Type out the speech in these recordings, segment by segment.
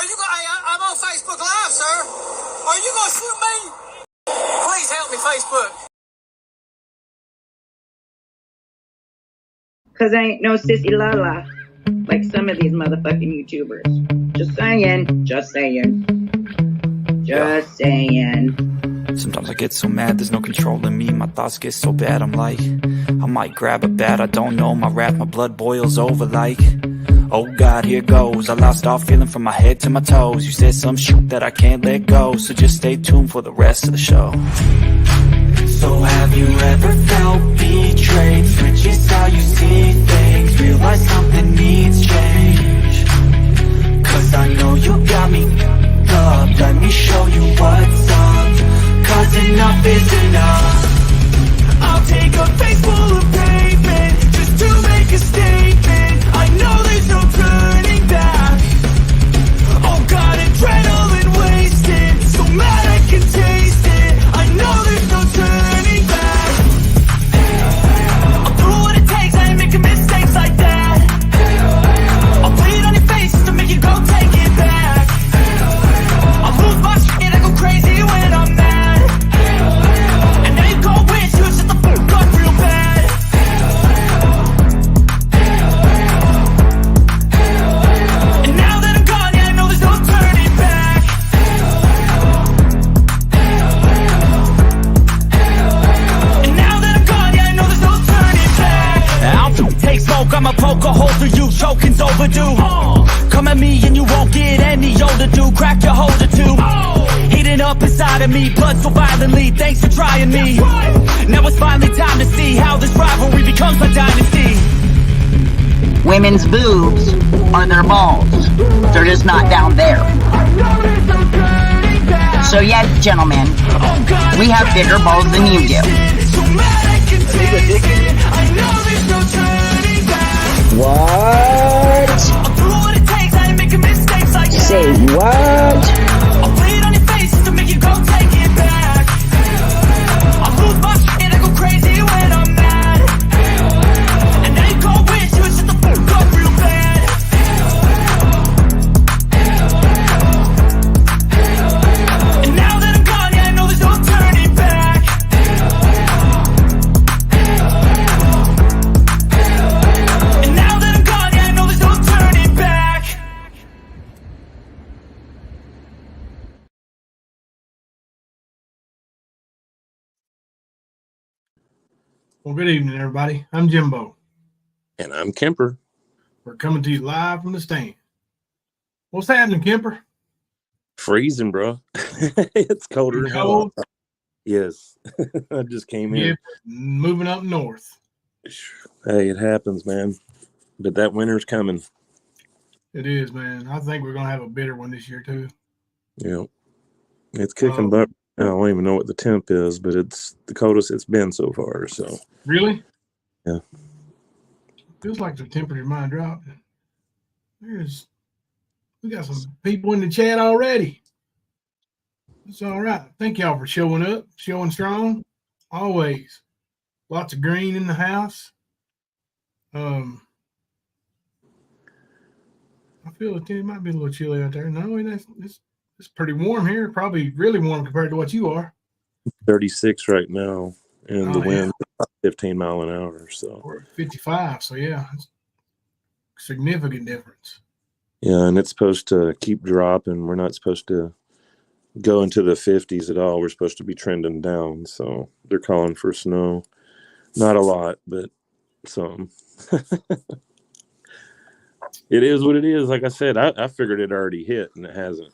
Are you going? I'm on Facebook Live, sir. Are you going to shoot me? Please help me, Facebook. Cause I ain't no sissy lala like some of these motherfucking YouTubers. Just saying. Just saying. Just saying. Sometimes I get so mad, there's no controlling me. My thoughts get so bad, I'm like, I might grab a bat, I don't know. My wrath, my blood boils over like, oh God, here goes. I lost all feeling from my head to my toes. You said some shit that I can't let go, so just stay tuned for the rest of the show. So have you ever felt betrayed? Switches how you see things, realize something needs change. Cause I know you got me up, let me show you what's up. Cause enough is enough. I'll take a face full of pavement just to make a statement. I know there's no turning back. Oh God, adrenaline wasted, so mad I can taste it. I know there's no turning back. I'll do what it takes, I ain't making mistakes like that. I'll bleed on your face just to make you go take it back. I'll lose my shit, I go crazy when I'm mad. And now you gon' wish you shut the fuck up real bad. And now that I'm gone, yeah, I know there's no turning back. And now that I'm gone, yeah, I know there's no turning back. I'll take smoke, I'ma poke a hole through you, choking's overdue. Come at me and you won't get any older, dude. Crack your holder too. Heating up inside of me, blood so violently. Thanks for trying me. Now it's finally time to see how this rivalry becomes a dynasty. Women's boobs are their balls. They're just not down there. So yes, gentlemen, we have bigger balls than you do. What? Say what? I'll bleed on your face just to make you go take it back. I'll lose my shit, I go crazy when I'm mad. And now you gon' wish you would shut the fuck up real bad. And now that I'm gone, yeah, I know there's no turning back. And now that I'm gone, yeah, I know there's no turning back. Well, good evening, everybody. I'm Jimbo. And I'm Kemper. We're coming to you live from the stand. What's happening, Kemper? Freezing, bro. It's colder than hell. Cold? Yes. I just came in. Yeah, moving up north. Hey, it happens, man. But that winter's coming. It is, man. I think we're going to have a bitter one this year, too. Yeah. It's kicking butt. I don't even know what the temp is, but it's the coldest it's been so far. So Really? Yeah. Feels like the temperature might drop. We got some people in the chat already. It's all right. Thank y'all for showing up, showing strong. Always. Lots of green in the house. I feel it might be a little chilly out there. No, it's pretty warm here. Probably really warm compared to what you are. 36 right now, and the wind 15 mile an hour. So We're at 55. So yeah, it's a significant difference. yeah, and it's supposed to keep dropping. We're not supposed to go into the 50s at all. We're supposed to be trending down. So they're calling for snow. Not a lot, but some. It is what it is. Like I said, I figured it already hit, and it hasn't.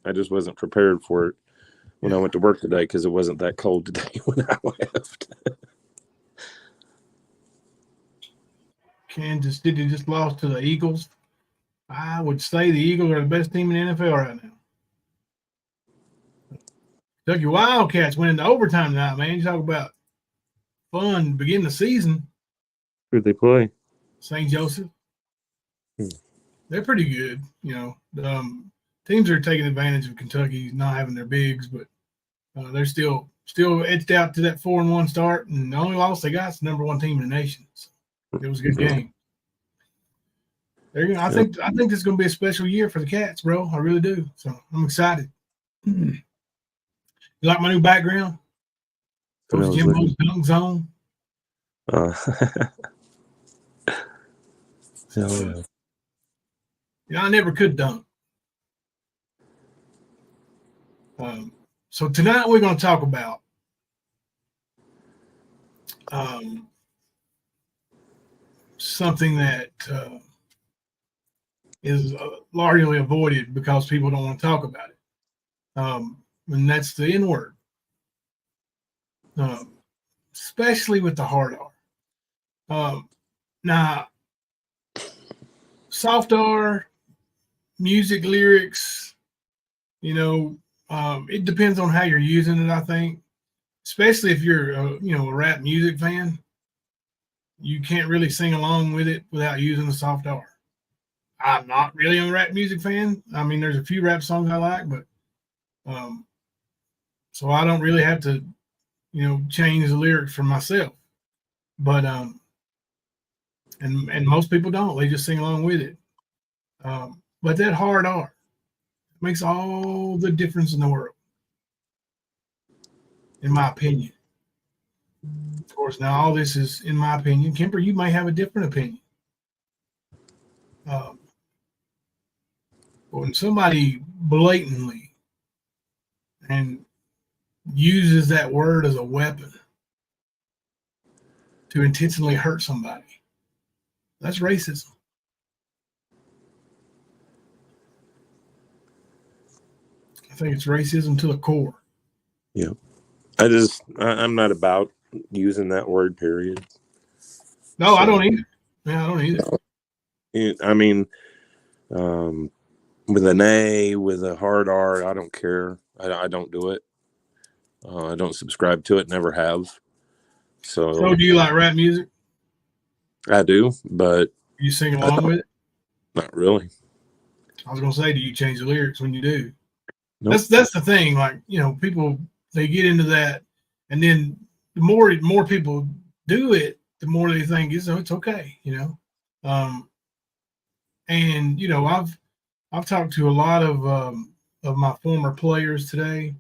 I just wasn't prepared for it when I went to work today because it wasn't that cold today when I left. Kansas City just lost to the Eagles. I would say the Eagles are the best team in the NFL right now. Kentucky Wildcats went into overtime tonight, man. You talk about fun beginning the season. Who'd they play? St. Joseph. They're pretty good. You know, teams are taking advantage of Kentucky not having their bigs, but they're still edged out to that 4-1 start, and the only loss they got is the number one team in the nation. So it was a good game. I think this is going to be a special year for the Cats, bro. I really do. So I'm excited. You like my new background? Coach Jimbo's dunk zone. Hell yeah. I never could dunk. So tonight we're going to talk about something that is largely avoided because people don't want to talk about it. And that's the N-word. Especially with the hard R. Now, soft R, music lyrics, it depends on how you're using it, I think. Especially if you're, a rap music fan, you can't really sing along with it without using the soft R. I'm not really a rap music fan. I mean, there's a few rap songs I like, but so I don't really have to, change the lyrics for myself. But and most people don't. They just sing along with it. But that hard R makes all the difference in the world, in my opinion. Of course, now all this is in my opinion. Kemper, you may have a different opinion. When somebody blatantly and uses that word as a weapon to intentionally hurt somebody, that's racism. I think it's racism to the core. Yeah. I'm not about using that word, period. No, so, I don't either. Yeah, I don't either. I mean, with an A, with a hard R, I don't care. I don't do it. I don't subscribe to it, never have. So do you like rap music? I do, but you sing along with it? Not really. I was gonna say, do you change the lyrics when you do? Nope. That's the thing. Like, people, they get into that, and then the more people do it, the more they think it's okay, and I've talked to a lot of my former players today,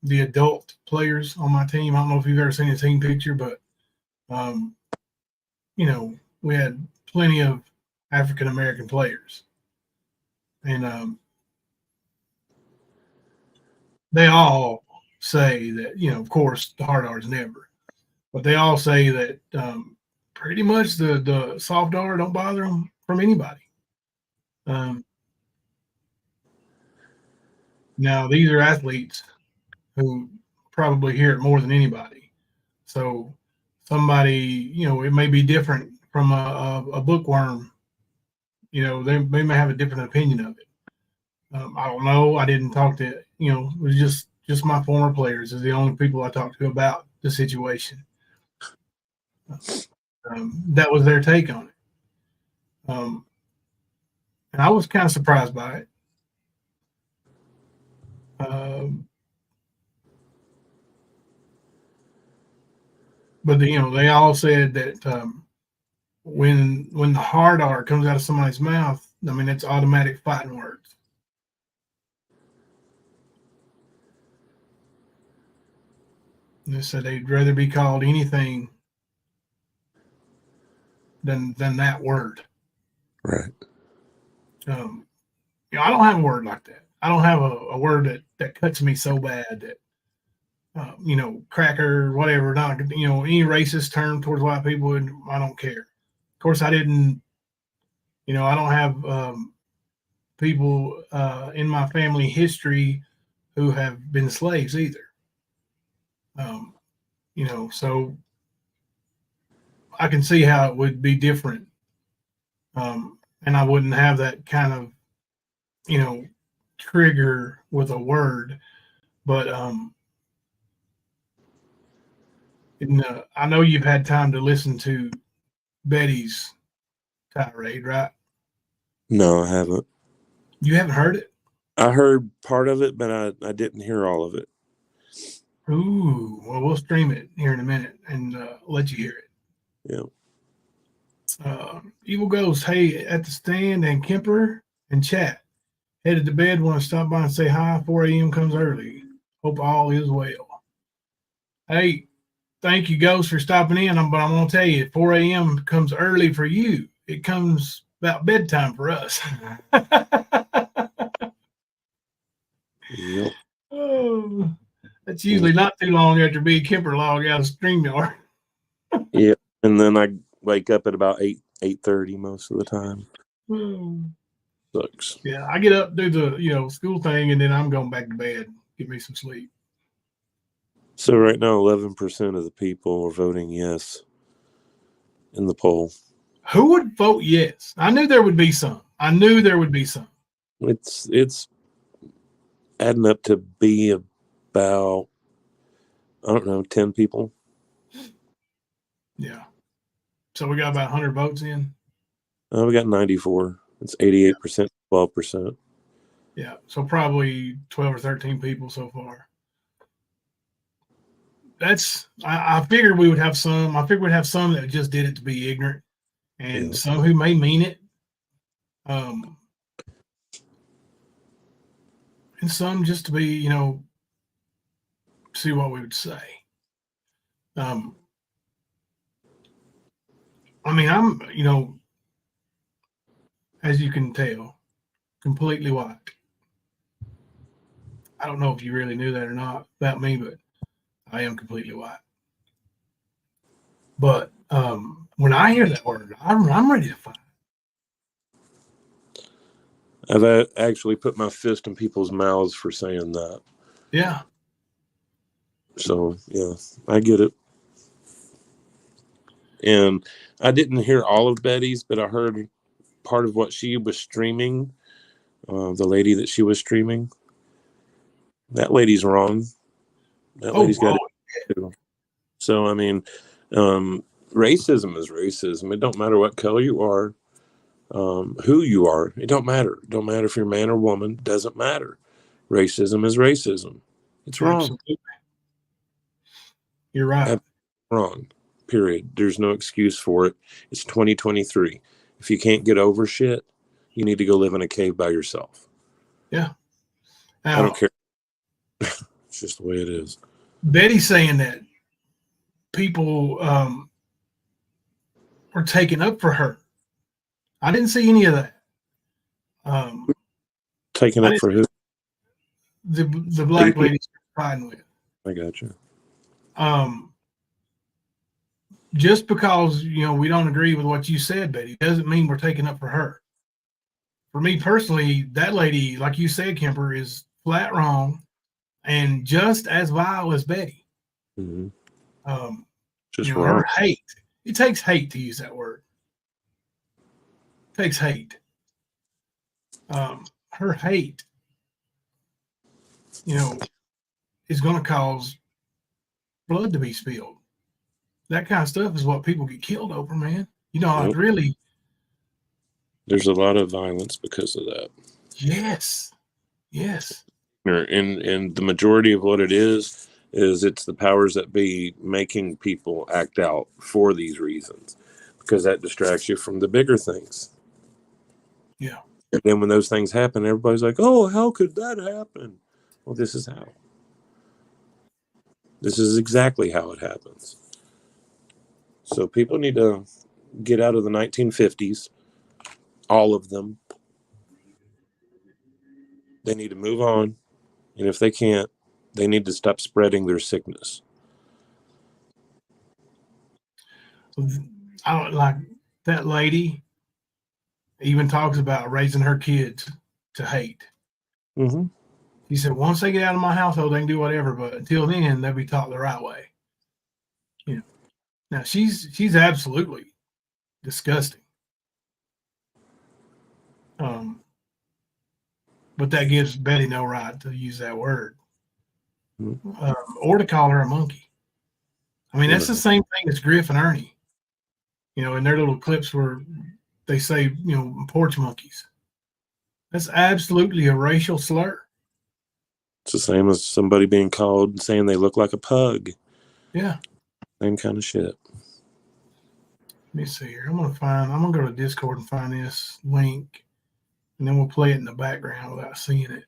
the adult players on my team. I don't know if you've ever seen a team picture, but we had plenty of African American players, and they all say that, of course, the hard R is never, but they all say that pretty much the soft R don't bother them from anybody. Now, these are athletes who probably hear it more than anybody. So somebody, it may be different from a bookworm. They may have a different opinion of it. I don't know. I didn't talk to, it was just my former players is the only people I talked to about the situation. That was their take on it. And I was kind of surprised by it. But they all said that when the hard R comes out of somebody's mouth, I mean, it's automatic fighting words. And they said they'd rather be called anything than that word. Right. I don't have a word like that. I don't have a word that cuts me so bad that cracker, whatever, not, any racist term towards white people, I don't care. Of course, I didn't, I don't have people in my family history who have been slaves either. So I can see how it would be different. And I wouldn't have that kind of, trigger with a word, but I know you've had time to listen to Betty's tirade, right? No, I haven't. You haven't heard it? I heard part of it, but I didn't hear all of it. Ooh, well, we'll stream it here in a minute and let you hear it. Yeah. Evil Ghost, hey, at the stand, and Kemper and chat. Headed to bed, want to stop by and say hi. 4 a.m. comes early. Hope all is well. Hey, thank you, Ghost, for stopping in. But I'm going to tell you, 4 a.m. comes early for you. It comes about bedtime for us. Yep. Oh, that's usually not too long after B. Kemper logged out of StreamYard. Yeah. And then I wake up at about 8:30 most of the time. Sucks. Yeah, I get up, do the school thing, and then I'm going back to bed, get me some sleep. So right now, 11% of the people are voting yes in the poll. Who would vote yes? I knew there would be some. It's adding up to be about, I don't know, 10 people. Yeah. So we got about 100 votes in. We got 94. It's 88%, 12%. Yeah. So probably 12 or 13 people so far. I figured we would have some. I figured we'd have some that just did it to be ignorant, and some who may mean it. And some just to be, see what we would say. I mean, I'm, as you can tell, completely white. I don't know if you really knew that or not about me, but I am completely white. But when I hear that word, I'm ready to fight. I've actually put my fist in people's mouths for saying that. Yeah. So, yeah, I get it. And I didn't hear all of Betty's, but I heard part of what she was streaming, the lady that she was streaming. That lady's wrong. That lady's got it too. So, I mean, racism is racism. It don't matter what color you are, who you are. It don't matter. It don't matter if you're man or woman. It doesn't matter. Racism is racism. It's wrong. Absolutely. You're right. Wrong. Period. There's no excuse for it. It's 2023. If you can't get over shit, you need to go live in a cave by yourself. Yeah. I don't care. It's just the way it is. Betty's saying that people were taken up for her. I didn't see any of that. Taken up for who? The black lady fighting with. I got you. Just because we don't agree with what you said, Betty, doesn't mean we're taking up for her. For me personally, that lady, like you said, Kemper, is flat wrong and just as vile as Betty. Mm-hmm. Just wrong. Her hate. It takes hate to use that word. It takes hate. Her hate, is going to cause blood to be spilled. That kind of stuff is what people get killed over, man. Yep. Really. There's a lot of violence because of that. Yes. And the majority of what it is it's the powers that be making people act out for these reasons, because that distracts you from the bigger things. Yeah. And then when those things happen, everybody's like, oh, how could that happen? Well, this is how. This is exactly how it happens. So people need to get out of the 1950s, all of them. They need to move on. And if they can't, they need to stop spreading their sickness. I don't like that lady even talks about raising her kids to hate. Mm-hmm. He said, once they get out of my household, they can do whatever, but until then, they'll be taught the right way. Now she's absolutely disgusting. But that gives Betty no right to use that word, or to call her a monkey. I mean, that's the same thing as Griff and Ernie. In their little clips where they say, porch monkeys. That's absolutely a racial slur. It's the same as somebody being called and saying they look like a pug. Yeah. Same kind of shit. Let me see here. I'm gonna go to Discord and find this link, and then we'll play it in the background without seeing it.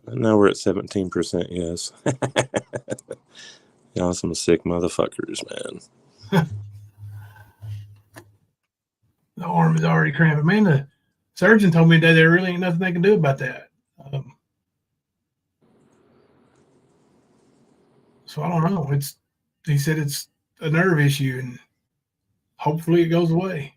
Now we're at 17%. Yes. Y'all some sick motherfuckers, man. The arm is already cramping. Man, the surgeon told me that there really ain't nothing they can do about that. So I don't know. He said it's a nerve issue, and hopefully it goes away.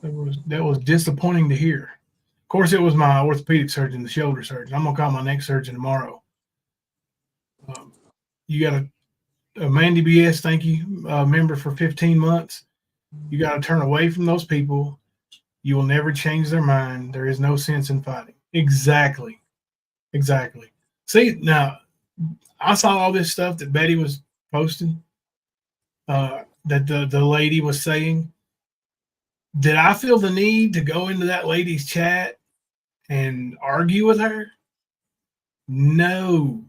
That was disappointing to hear. Of course, it was my orthopedic surgeon, the shoulder surgeon. I'm gonna call my neck surgeon tomorrow. You got a Mandy BS, thank you, member for 15 months. You got to turn away from those people. You will never change their mind. There is no sense in fighting. Exactly. See, now, I saw all this stuff that Betty was posting, that the lady was saying. Did I feel the need to go into that lady's chat and argue with her? No.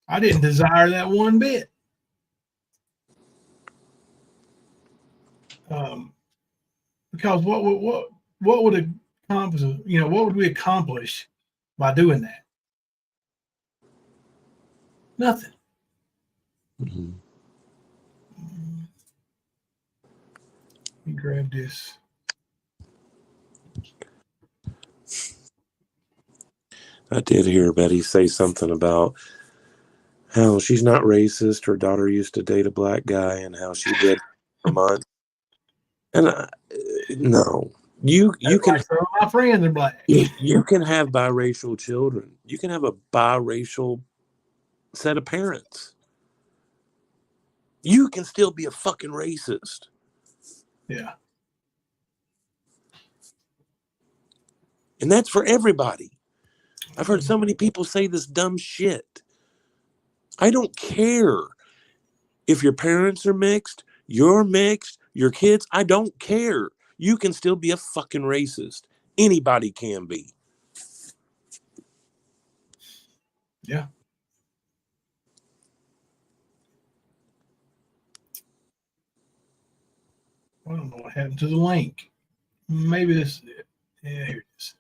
I didn't desire that one bit. Because what would accomplish? What would we accomplish by doing that? Nothing. Mm-hmm. Let me grab this. I did hear Betty say something about how she's not racist. Her daughter used to date a black guy, and how she did for a month. And no, you can. Like, my friends are black. You can have biracial children. You can have a biracial set of parents. You can still be a fucking racist. Yeah. And that's for everybody. I've heard so many people say this dumb shit. I don't care if your parents are mixed, you're mixed, your kids, I don't care. You can still be a fucking racist. Anybody can be. Yeah. I don't know what happened to the link. Maybe this is it. Yeah, here it is.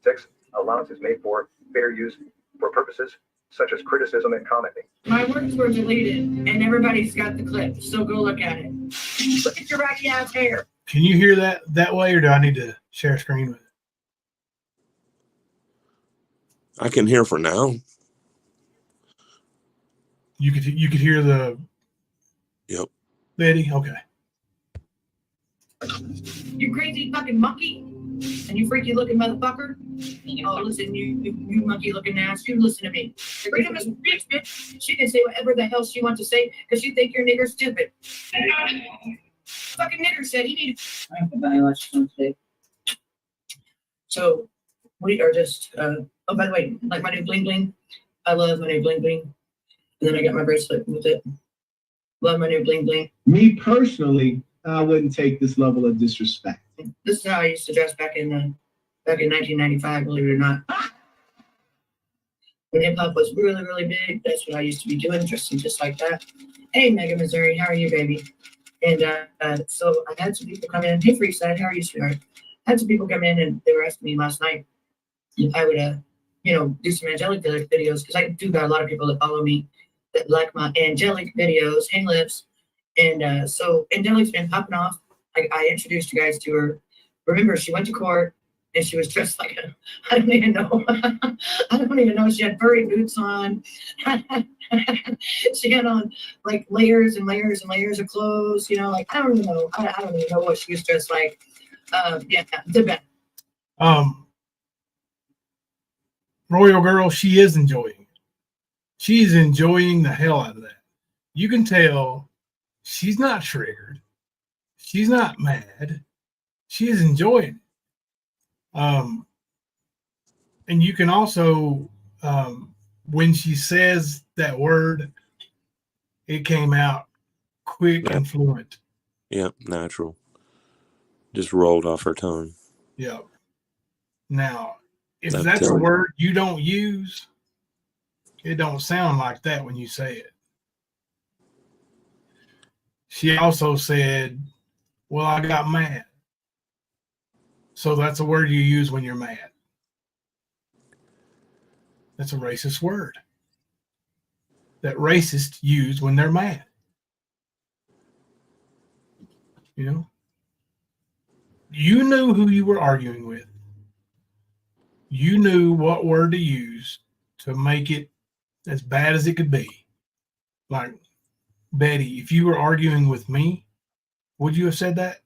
6. Allowance is made for fair use for purposes such as criticism and commenting. My words were deleted, and everybody's got the clip, so go look at it. Look at your wacky ass hair. Can you hear that way, or do I need to share a screen with it? I can hear for now. You could hear the. Yep. Betty, okay. You crazy fucking monkey, and you freaky looking motherfucker. Oh, listen, you monkey looking ass. You listen to me. Freedom is bitch, bitch. She can say whatever the hell she wants to say because she think your nigger's stupid. Fucking nigger said he needed. I have to buy lunch today. So we are just. Oh, by the way, like my new bling bling. I love my new bling bling. And then I got my bracelet with it. Love my new bling bling. Me personally, I wouldn't take this level of disrespect. This is how I used to dress back in 1995, believe it or not. When hip hop was really, really big, that's what I used to be doing, dressing just like that. Hey, Mega Missouri, how are you, baby? And so I had some people come in. Hey, Freeside, how are you, sweetheart? I had some people come in, and they were asking me last night if I would, do some angelic videos, because I do got a lot of people that follow me that like my angelic videos. Hey, Lips. And so Angelic's been popping off. I introduced you guys to her. Remember, she went to court and she was dressed like I don't even know. I don't even know. She had furry boots on. She had on like layers and layers and layers of clothes. I don't even know. I don't even know what she was dressed like. Yeah, the best. Royal Girl, she is enjoying it. She's enjoying the hell out of that. You can tell she's not triggered. She's not mad. She is enjoying it. And you can also, when she says that word, it came out quick and fluent. Yep, natural. Just rolled off her tongue. Yeah. Now, if that's a word you don't use, it don't sound like that when you say it. she also said, well, I got mad. So that's a word you use when you're mad. That's a racist word that racists use when they're mad. You know, you knew who you were arguing with. You knew what word to use to make it as bad as it could be. Like, Betty, if you were arguing with me, would you have said that?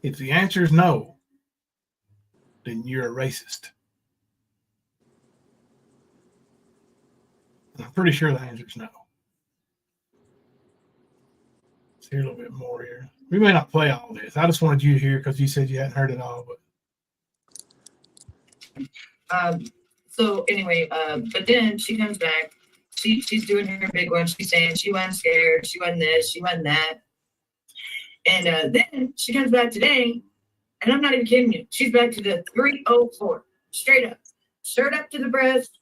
If the answer is no, then you're a racist. And I'm pretty sure the answer is no. Let's hear a little bit more here. We may not play all this. I just wanted you to hear because you said you hadn't heard it all. But So anyway, but then she comes back. She's doing her big one. She's saying she wasn't scared. She wasn't this. She wasn't that. And then she comes back today, and I'm not even kidding you. She's back to the 304, straight up, shirt up to the breast,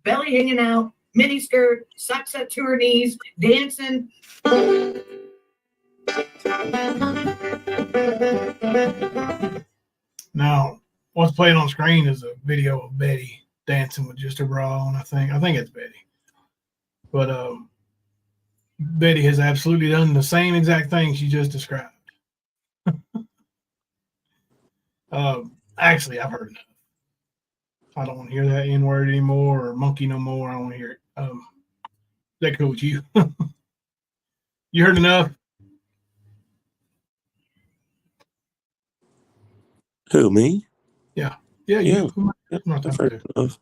belly hanging out, mini skirt, socks up to her knees, dancing. Now, what's playing on screen is a video of Betty dancing with just her bra on. I think it's Betty. But Betty has absolutely done the same exact thing she just described. Actually, I've heard enough. I don't want to hear that N-word anymore or monkey no more. I don't want to hear it. Is that cool with you? You heard enough? Who, me? Yeah, Yeah. you. Yeah, Not I've that heard enough.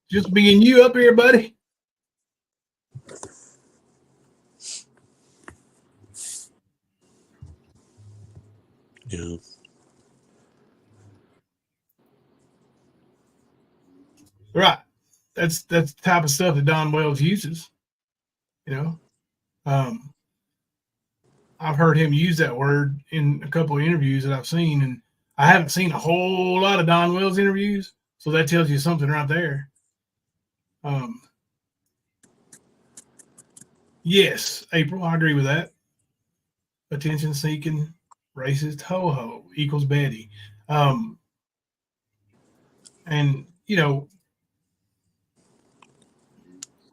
Just being you up here, buddy. Yeah. Right. That's the type of stuff that Don Wells uses. You know, I've heard him use that word in a couple of interviews that I've seen, and I haven't seen a whole lot of Don Wells interviews, so that tells you something right there. Yes, April, I agree with that. Attention-seeking, racist ho-ho equals Betty. And, you know,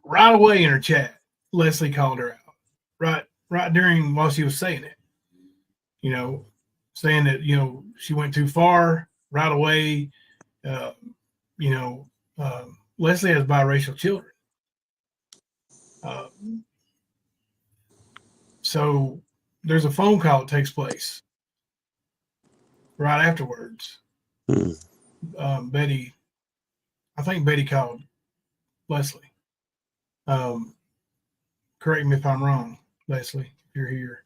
right away in her chat, Leslie called her out. Right during while she was saying it. You know, saying that, you know, she went too far right away. Leslie has biracial children. So there's a phone call that takes place right afterwards. Betty, I think Betty called Leslie. Correct me if I'm wrong, Leslie, if you're here.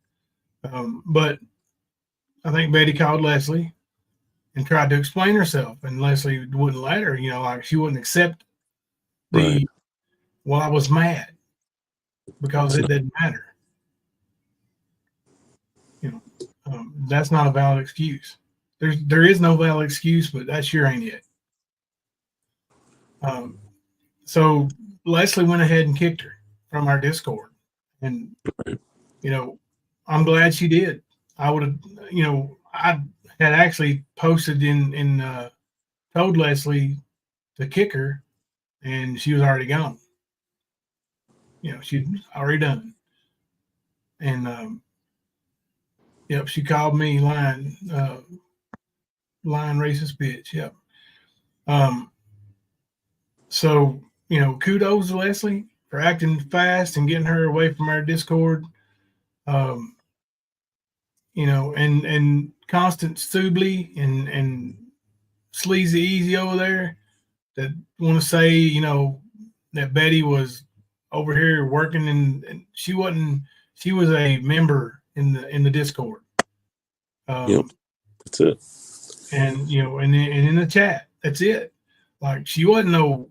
But I think Betty called Leslie and tried to explain herself, and Leslie wouldn't let her. You know, like she wouldn't accept Right. Well, I was mad because it didn't matter. You know, that's not a valid excuse. There is no valid excuse, but that sure ain't it. So Leslie went ahead and kicked her from our Discord, and you know, I'm glad she did. I would have, you know, I had actually posted in told Leslie to kick her, and she was already gone. You know, she'd already done. And yep, she called me lying racist bitch. Yep. So, you know, kudos to Leslie for acting fast and getting her away from our Discord. You know, and Constant Subly and Sleazy Easy over there that want to say, you know, that Betty was over here working and she wasn't. She was a member in the Discord. Yep, that's it. And you know, and in the chat, that's it. Like she wasn't no.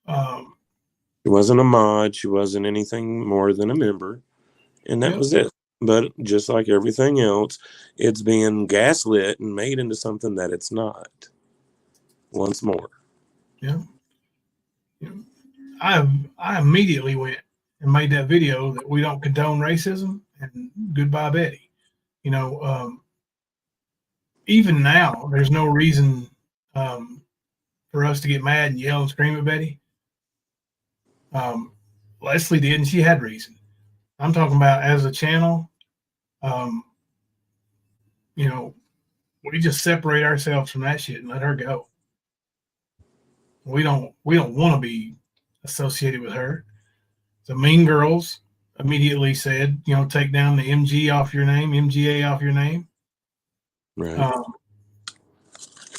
She wasn't a mod. She wasn't anything more than a member, and that was it. But just like everything else, it's being gaslit and made into something that it's not. Once more. Yeah. I immediately went and made that video that we don't condone racism and goodbye Betty. You know, even now, there's no reason for us to get mad and yell and scream at Betty. Leslie did, and she had reason. I'm talking about as a channel, you know, we just separate ourselves from that shit and let her go. We don't want to be associated with her. The Mean Girls immediately said, you know, take down the MG off your name, MGA off your name. Right.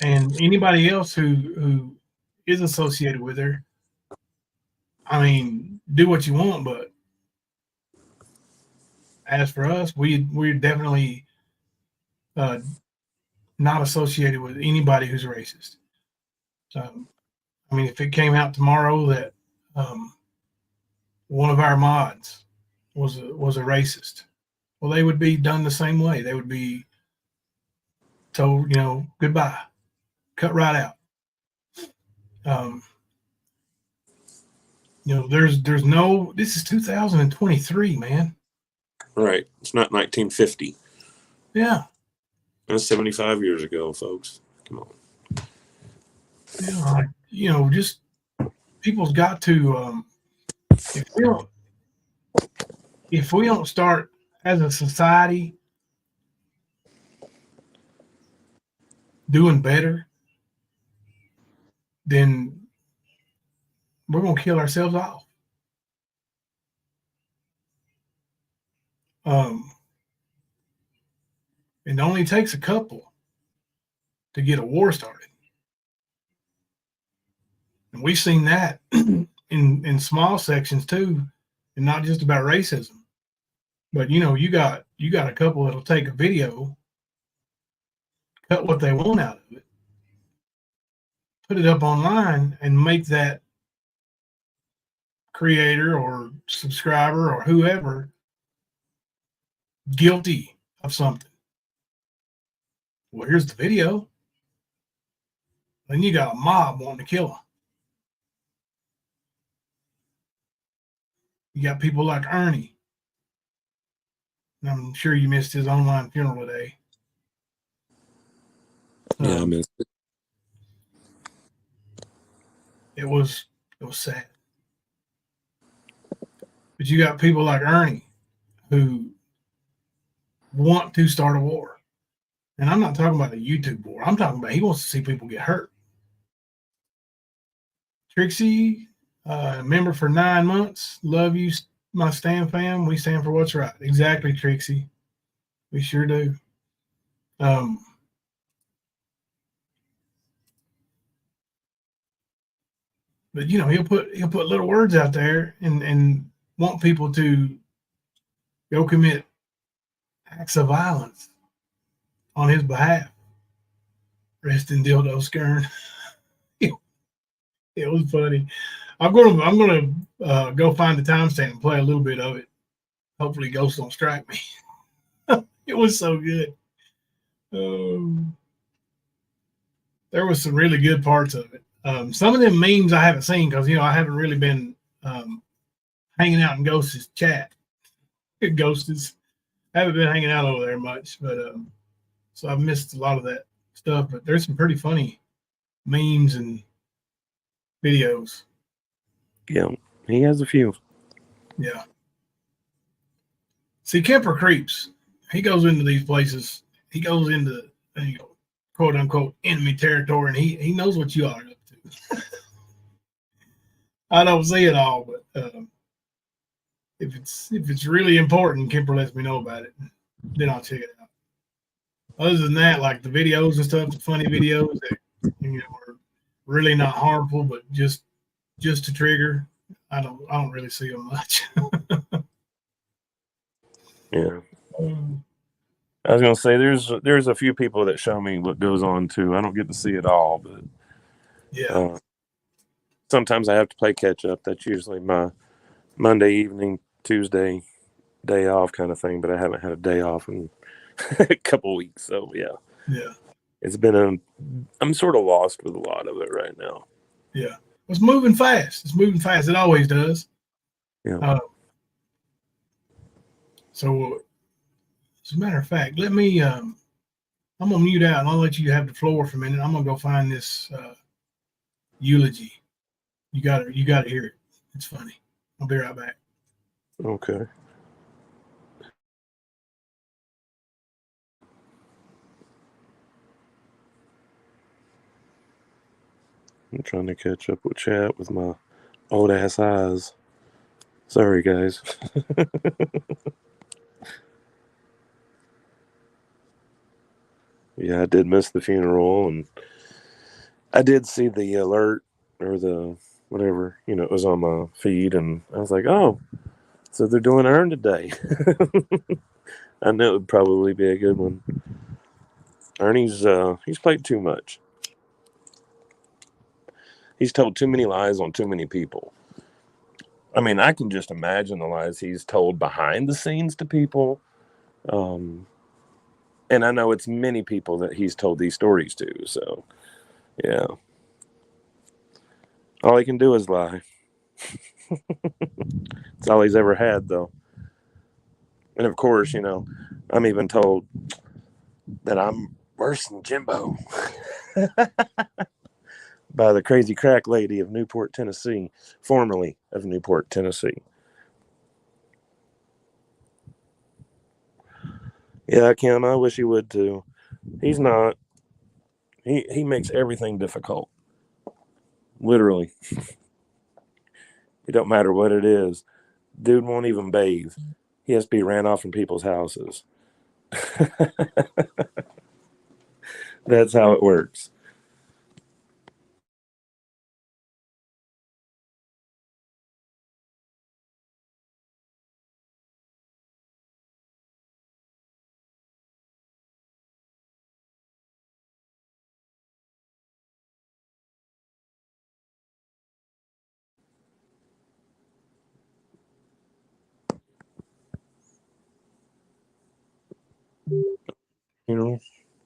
And anybody else who is associated with her, I mean, do what you want, but as for us, we're definitely not associated with anybody who's racist. I mean, if it came out tomorrow that one of our mods was a racist, well, they would be done the same way. They would be told, you know, goodbye, cut right out. You know, there's no. This is 2023, man. Right. It's not 1950. Yeah. That's 75 years ago, folks. Come on. Yeah. You know, just people's got to. If we don't start as a society doing better, then we're gonna kill ourselves off. It only takes a couple to get a war started, and we've seen that in small sections too, and not just about racism. But you know, you got a couple that'll take a video, cut what they want out of it, put it up online, and make that creator or subscriber or whoever guilty of something. Well, here's the video. Then you got a mob wanting to kill him. You got people like Ernie. I'm sure you missed his online funeral today. Yeah, I missed it. It was sad. But you got people like Ernie who want to start a war. And I'm not talking about a YouTube war. I'm talking about he wants to see people get hurt. Trixie, member for 9 months. Love you, my Stan fam. We stand for what's right. Exactly, Trixie. We sure do. But you know, he'll put little words out there and want people to go commit acts of violence on his behalf. Rest in dildo skern. It was funny. I'm gonna go find the timestamp and play a little bit of it. Hopefully, Ghost don't strike me. It was so good. There was some really good parts of it. Some of them memes I haven't seen because, you know, I haven't really been hanging out in Ghost's chat. Ghost's. I haven't been hanging out over there much, but so I've missed a lot of that stuff. But there's some pretty funny memes and videos. Yeah, he has a few. Yeah. See, Kemper creeps. He goes into these places. He goes into, you know, quote unquote enemy territory, and he knows what you are up to. I don't see it all, but if it's really important, Kemper lets me know about it. Then I'll check it out. Other than that, like the videos and stuff, the funny videos that, you know, are really not harmful, but just to trigger, I don't really see them much. Yeah. I was gonna say there's a few people that show me what goes on too. I don't get to see it all, but Yeah. Sometimes I have to play catch up. That's usually my Monday evening, Tuesday day off kind of thing. But I haven't had a day off in a couple weeks, so yeah. Yeah. It's been I'm sort of lost with a lot of it right now. Yeah. It's moving fast. It's moving fast. It always does. Yeah. So, as a matter of fact, let me. I'm gonna mute out and I'll let you have the floor for a minute. I'm gonna go find this eulogy. You gotta hear it. It's funny. I'll be right back. Okay. I'm trying to catch up with chat with my old ass eyes. Sorry, guys. Yeah, I did miss the funeral, and I did see the alert or the whatever, it was on my feed, and I was like, oh, so they're doing Earn today. I knew it would probably be a good one. Ernie's he's played too much. He's told too many lies on too many people. I mean, I can just imagine the lies he's told behind the scenes to people. And I know it's many people that he's told these stories to. So, yeah. All he can do is lie. It's all he's ever had, though. And of course, I'm even told that I'm worse than Jimbo by the crazy crack lady of Newport, Tennessee, formerly of Newport, Tennessee. Yeah, Kim, I wish he would too. He's not. He makes everything difficult. Literally. It don't matter what it is. Dude won't even bathe. He has to be ran off from people's houses. That's how it works.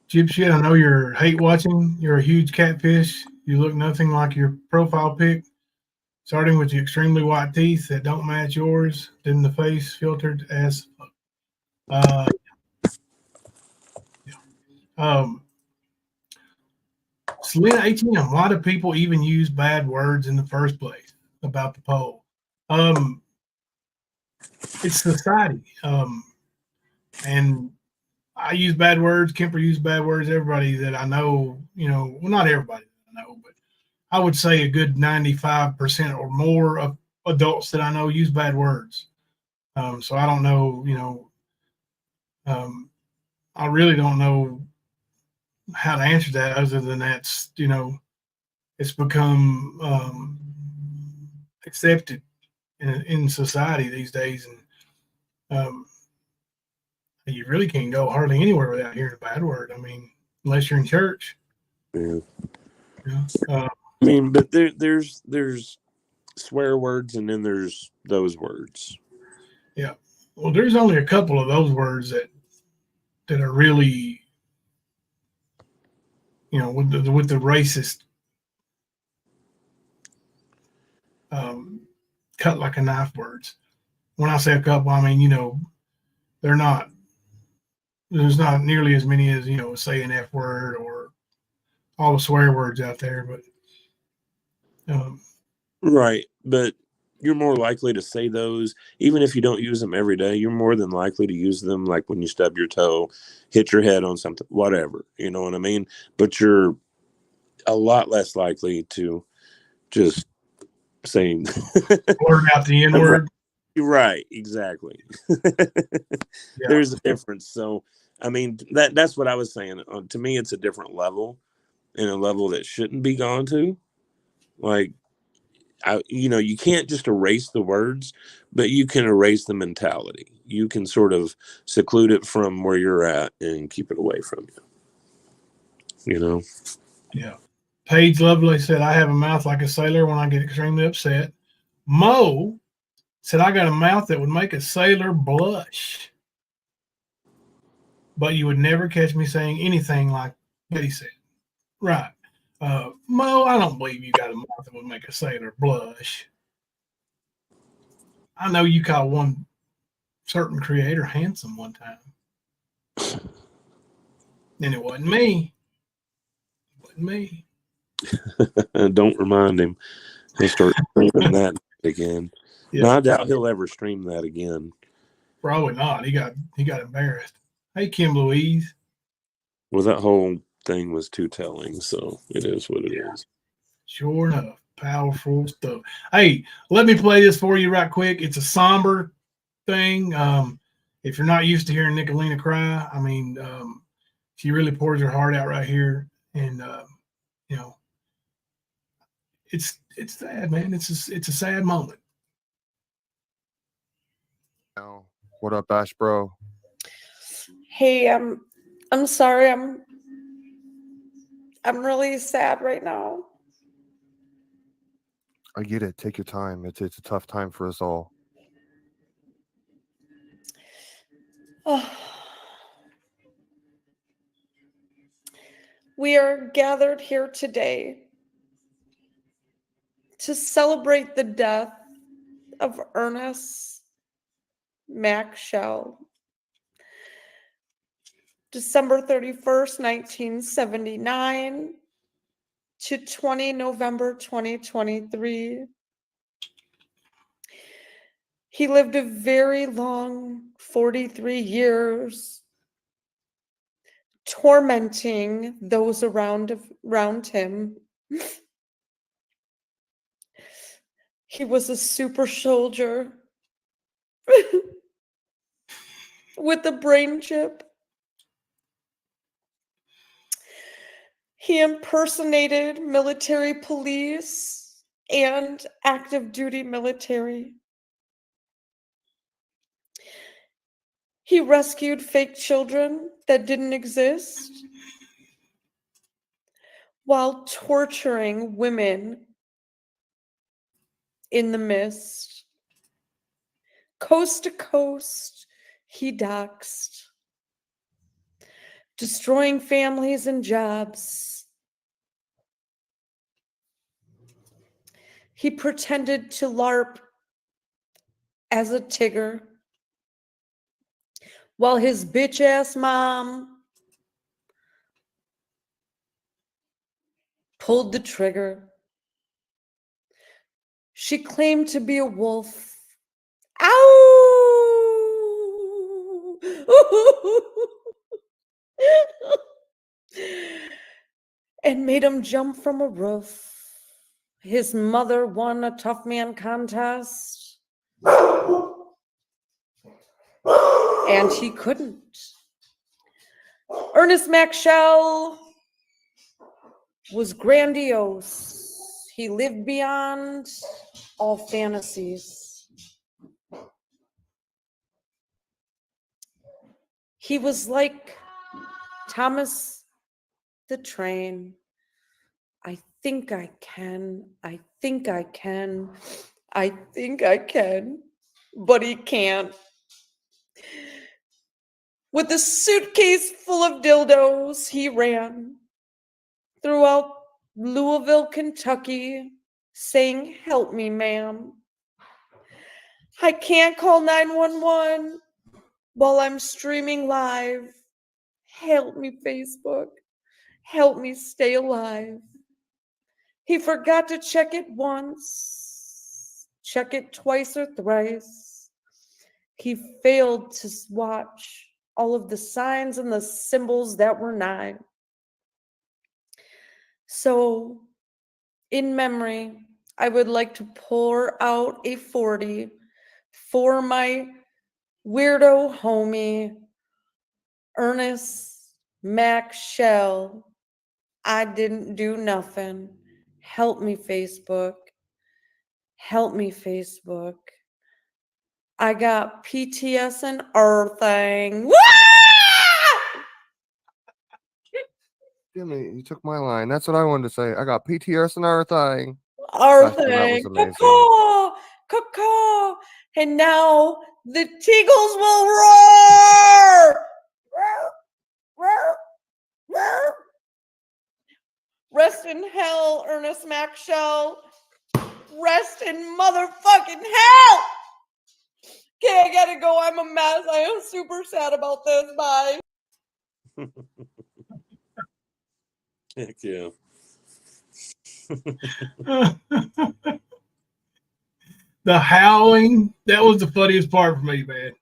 Gypsy, I know you're hate watching. You're a huge catfish. You look nothing like your profile pic. Starting with your extremely white teeth that don't match yours, then the face filtered as Selena ATM, why do people even use bad words in the first place about the poll? It's society. And I use bad words. Kemper used bad words. Everybody that I know, well, not everybody that I know, but I would say a good 95% or more of adults that I know use bad words. So I don't know, I really don't know how to answer that other than that's, it's become accepted in society these days. And you really can't go hardly anywhere without hearing a bad word. I mean, unless you're in church. Yeah. I mean, but there's swear words, and then there's those words. Yeah. Well, there's only a couple of those words that are really, with the racist cut like a knife words. When I say a couple, I mean, they're not. There's not nearly as many as say an F word or all the swear words out there, but right. But you're more likely to say those, even if you don't use them every day. You're more than likely to use them, like when you stub your toe, hit your head on something, whatever. You know what I mean? But you're a lot less likely to just say blurt out the N word. Right, exactly. Yeah. There's a difference. So, I mean, that's what I was saying. To me, it's a different level, and a level that shouldn't be gone to. Like, you can't just erase the words, but you can erase the mentality. You can sort of seclude it from where you're at and keep it away from you. Yeah. Paige Lovely said, I have a mouth like a sailor when I get extremely upset. Mo said, I got a mouth that would make a sailor blush. But you would never catch me saying anything like Betty said. Right. Mo, I don't believe you got a mouth that would make a sailor blush. I know you called one certain creator handsome one time. And it wasn't me. It wasn't me. Don't remind him. He'll start streaming that again. Yeah. No, I doubt he'll ever stream that again. Probably not. He got embarrassed. Hey, Kim Louise. Well, that whole thing was too telling, so it is what it is. Sure enough. Powerful stuff. Hey, let me play this for you right quick. It's a somber thing. If you're not used to hearing Nicolina cry, I mean, she really pours her heart out right here. And, you know, it's sad, man. It's a sad moment. What up, Ash bro? Hey, I'm sorry. I'm really sad right now. I get it. Take your time. It's a tough time for us all. We are gathered here today to celebrate the death of Ernest Mac Shell, December 31st, 1979 to 20 November 2023. He lived a very long 43 years, tormenting those around him. He was a super soldier with a brain chip. He impersonated military police and active duty military. He rescued fake children that didn't exist while torturing women in the mist. Coast to coast, he doxed, destroying families and jobs. He pretended to LARP as a Tigger while his bitch-ass mom pulled the trigger. She claimed to be a wolf. Ow! And made him jump from a roof. His mother won a tough man contest. And he couldn't. Ernest Mac Shell was grandiose. He lived beyond all fantasies. He was like Thomas the Train. I think I can. I think I can. I think I can. But he can't. With a suitcase full of dildos, he ran throughout Louisville, Kentucky, saying, "Help me, ma'am. I can't call 911 while I'm streaming live. Help me, Facebook. Help me stay alive." He forgot to check it once, check it twice or thrice. He failed to watch all of the signs and the symbols that were nigh. So, in memory, I would like to pour out a 40 for my weirdo homie, Ernest Mac Shell. I didn't do nothing. Help me, Facebook. Help me, Facebook. I got PTS and everything. Woo! Jimmy, you took my line. That's what I wanted to say. I got PTS and everything. Everything. That was amazing. Caw, caw. And now the Teagles will roar. Roar, roar, roar. Rest in hell, Ernest Maxwell. Rest in motherfucking hell. Okay, I gotta go. I'm a mess. I am super sad about this. Bye. Heck yeah. The howling, that was the funniest part for me, man.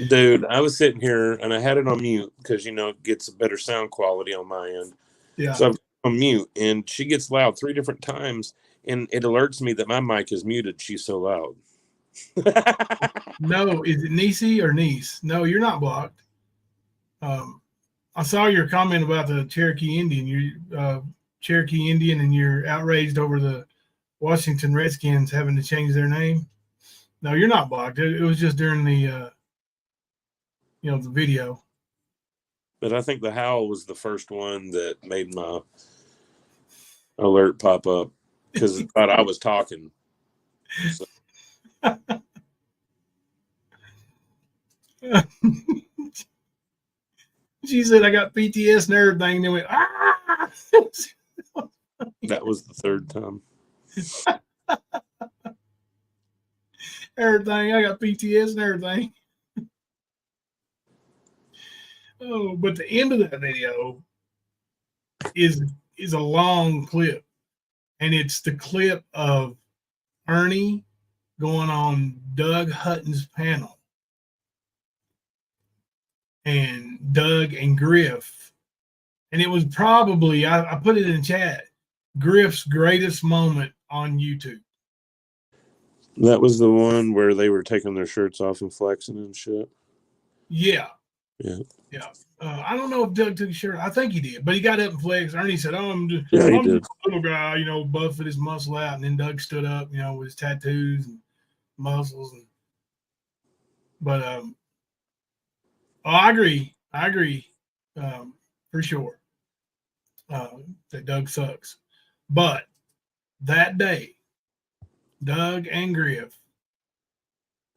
Dude, I was sitting here and I had it on mute because, it gets a better sound quality on my end. Yeah. So I'm on mute and she gets loud 3 different times and it alerts me that my mic is muted. She's so loud. No, is it Nisi or niece? No, you're not blocked. I saw your comment about the Cherokee Indian. You Cherokee Indian, and you're outraged over the Washington Redskins having to change their name. No, you're not blocked. It was just during the the video. But I think the howl was the first one that made my alert pop up because it thought I was talking. So. She said, "I got PTS and everything." And then went, ah! That was the 3rd time. Everything. I got PTS and everything. Oh, but the end of that video is a long clip, and it's the clip of Ernie going on Doug Hutton's panel, and Doug and Griff, and it was probably I put it in chat, Griff's greatest moment on YouTube. That was the one where they were taking their shirts off and flexing and shit. Yeah. Yeah. Yeah. I don't know if Doug took his shirt. I think he did, but he got up and flexed. Ernie said, "Oh, I'm just Yeah, he I'm did. just a little guy, buffing his muscle out." And then Doug stood up, with his tattoos and muscles. But I agree. For sure. That Doug sucks. But that day, Doug and Griff,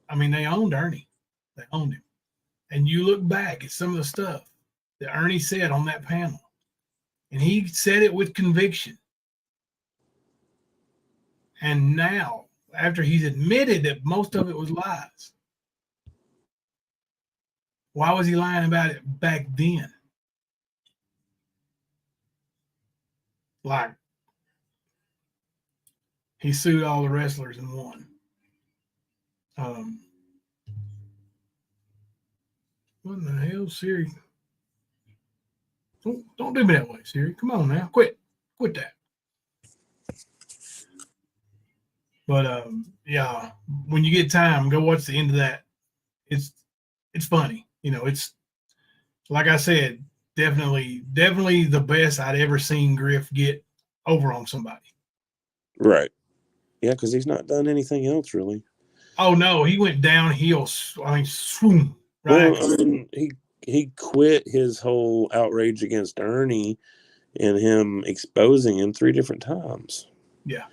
they owned Ernie. They owned him. And you look back at some of the stuff that Ernie said on that panel, and he said it with conviction. And now, after he's admitted that most of it was lies, why was he lying about it back then? Like, he sued all the wrestlers and won. What in the hell, Siri? Don't do me that way, Siri. Come on now. Quit that. But yeah, when you get time, go watch the end of that. It's funny. It's like I said, definitely the best I'd ever seen Griff get over on somebody. Right. Yeah, because he's not done anything else really. Oh no, he went downhill. Swoom. Right. Well, he quit his whole outrage against Ernie and him exposing him 3 different times. Yeah.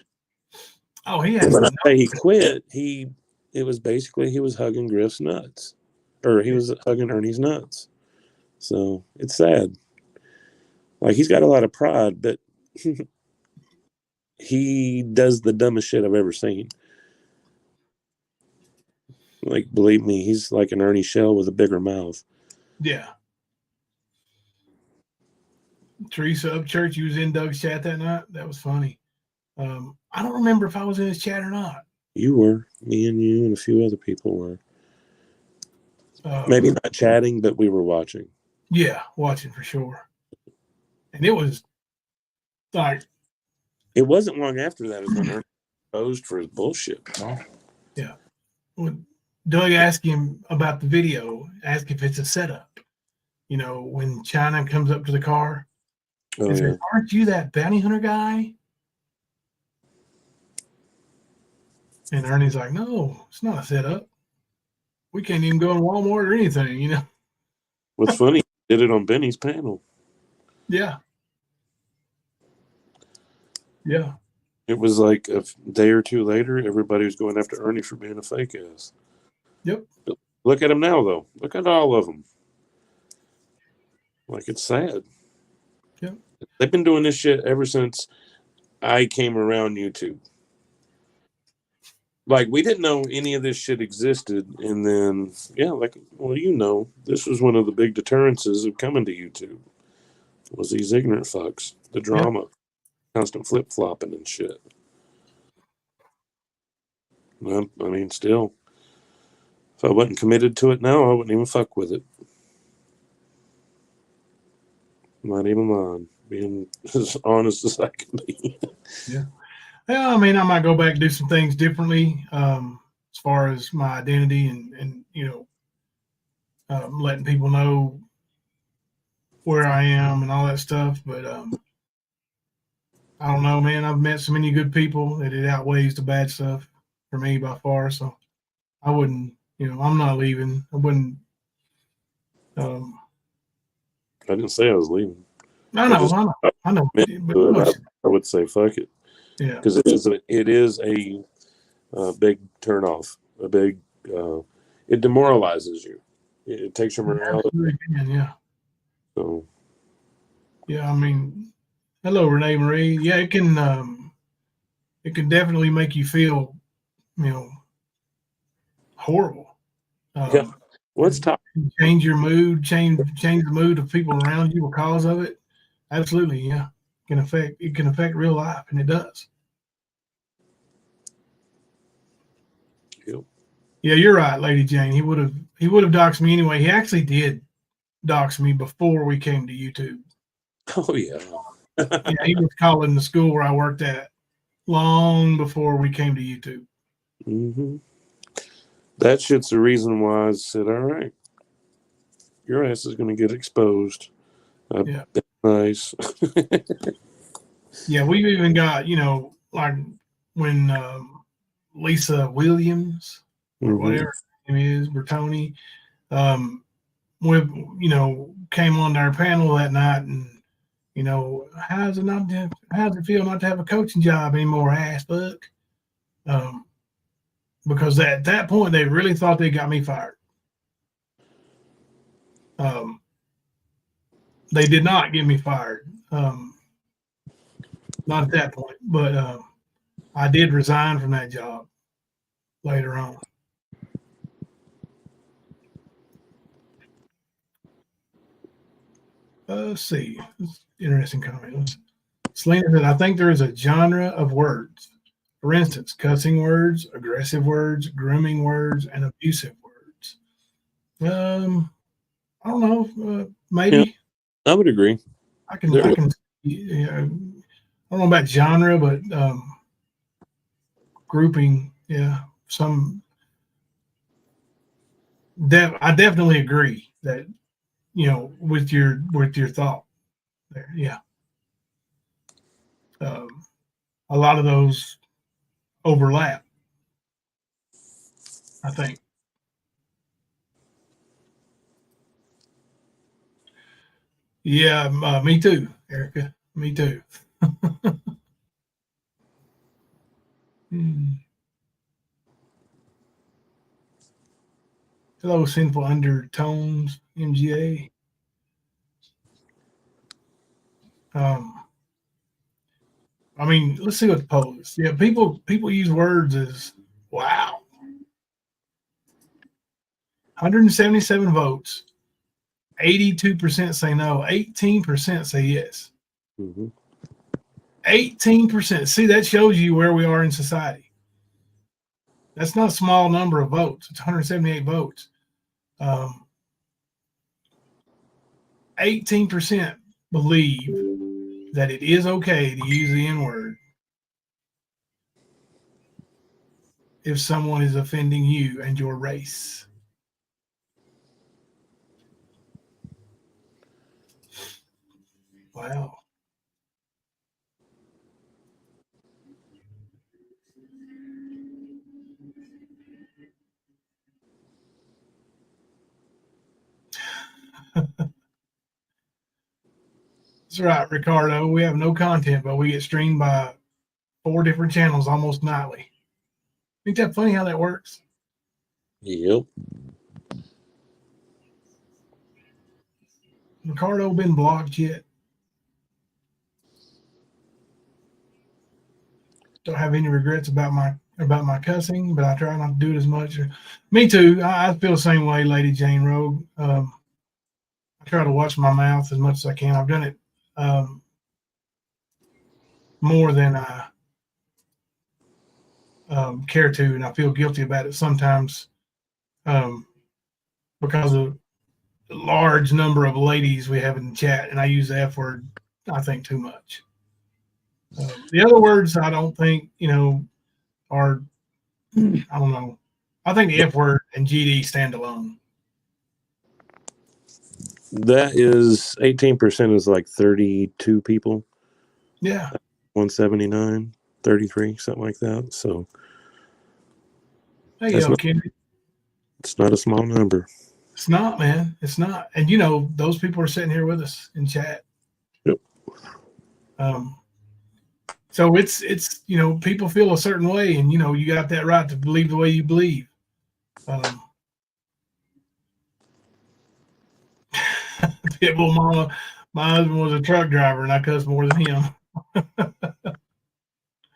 Oh, he had. When I say he quit, it was basically he was hugging Griff's nuts, or he was hugging Ernie's nuts. So it's sad. Like, he's got a lot of pride, but he does the dumbest shit I've ever seen. Like, believe me, he's like an Ernie Shell with a bigger mouth. Yeah. Teresa Upchurch, you was in Doug's chat that night. That was funny. I don't remember if I was in his chat or not. You were. Me and you and a few other people were. Maybe not chatting, but we were watching. Yeah, watching for sure. And it was like... It wasn't long after that as when Ernie exposed for his bullshit. Yeah. When Doug asked him about the video, asked if it's a setup. When China comes up to the car. Oh, he said, yeah. "Aren't you that bounty hunter guy?" And Ernie's like, "No, it's not a setup. We can't even go in Walmart or anything, What's funny, he did it on Benny's panel. Yeah. Yeah. It was like a day or 2 later, everybody was going after Ernie for being a fake ass. Yep. Look at him now, though. Look at all of them. Like, it's sad. Yep. They've been doing this shit ever since I came around YouTube. Like, we didn't know any of this shit existed, and then, yeah, like, well, this was one of the big deterrences of coming to YouTube, was these ignorant fucks, the drama, constant flip-flopping and shit. Well, I mean, still, if I wasn't committed to it now, I wouldn't even fuck with it. Not even lying. Being as honest as I can be. Yeah. Well, I mean, I might go back and do some things differently as far as my identity and letting people know where I am and all that stuff. But I don't know, man. I've met so many good people that it outweighs the bad stuff for me by far. So I wouldn't, I'm not leaving. I wouldn't. I didn't say I was leaving. I know. But I would say fuck it. Yeah. Because it is a big turnoff. A big, it demoralizes you. It takes your morale. Yeah. So. Yeah, I mean, hello, Renee Marie. Yeah, it can definitely make you feel, horrible. Yeah. What's top? Change your mood, change the mood of people around you because of it. Absolutely, yeah. It can affect real life, and it does. Yep. Yeah, you're right, Lady Jane. He would have doxed me anyway. He actually did dox me before we came to YouTube. Oh yeah. Yeah, he was calling the school where I worked at long before we came to YouTube. Mm-hmm. That shit's the reason why I said, all right, your ass is going to get exposed. Yeah. That's nice. Yeah, we've even got, like when Lisa Williams or whatever her name is, Bertoni, we, came on our panel that night and, how's it feel not to have a coaching job anymore, ass fuck? Because at that point they really thought they got me fired. They did not get me fired. Not at that point, but I did resign from that job later on. Let's see. Interesting comment. Selena said, I think there is a genre of words. For instance, cussing words, aggressive words, grooming words, and abusive words. I don't know. Maybe. Yeah, I would agree. I can. I don't know about genre, but grouping. Yeah, I definitely agree that with your thought there. Yeah, a lot of those overlap, I think. Yeah, me too, Erica. Me too. Hello, Sinful Undertones, MGA. I mean, let's see what the poll is. Yeah, people use words as wow. 177 votes. 82% say no. 18% say yes. 18%. See, that shows you where we are in society. That's not a small number of votes. It's 178 votes. 18% believe that it is okay to use the N-word if someone is offending you and your race. Wow. That's right, Ricardo. We have no content, but we get streamed by 4 different channels almost nightly. Ain't that funny how that works? Yep. Ricardo been blocked yet? don't have any regrets about my cussing, but I try not to do it as much. Me too. I feel the same way, Lady Jane Rogue. I try to watch my mouth as much as I can. I've done it more than I care to, and I feel guilty about it sometimes because of the large number of ladies we have in the chat, and I use the F word, I think, too much. The other words I don't think, are, I don't know. I think the F word and GD stand alone. That is 18% is like 32 people. Yeah. 179, 33, something like that. So Hey, yo, kid. It's not a small number. It's not, man. It's not. And those people are sitting here with us in chat. Yep. So it's people feel a certain way, and you got that right to believe the way you believe. Pitbull mama, my husband was a truck driver, and I cussed more than him.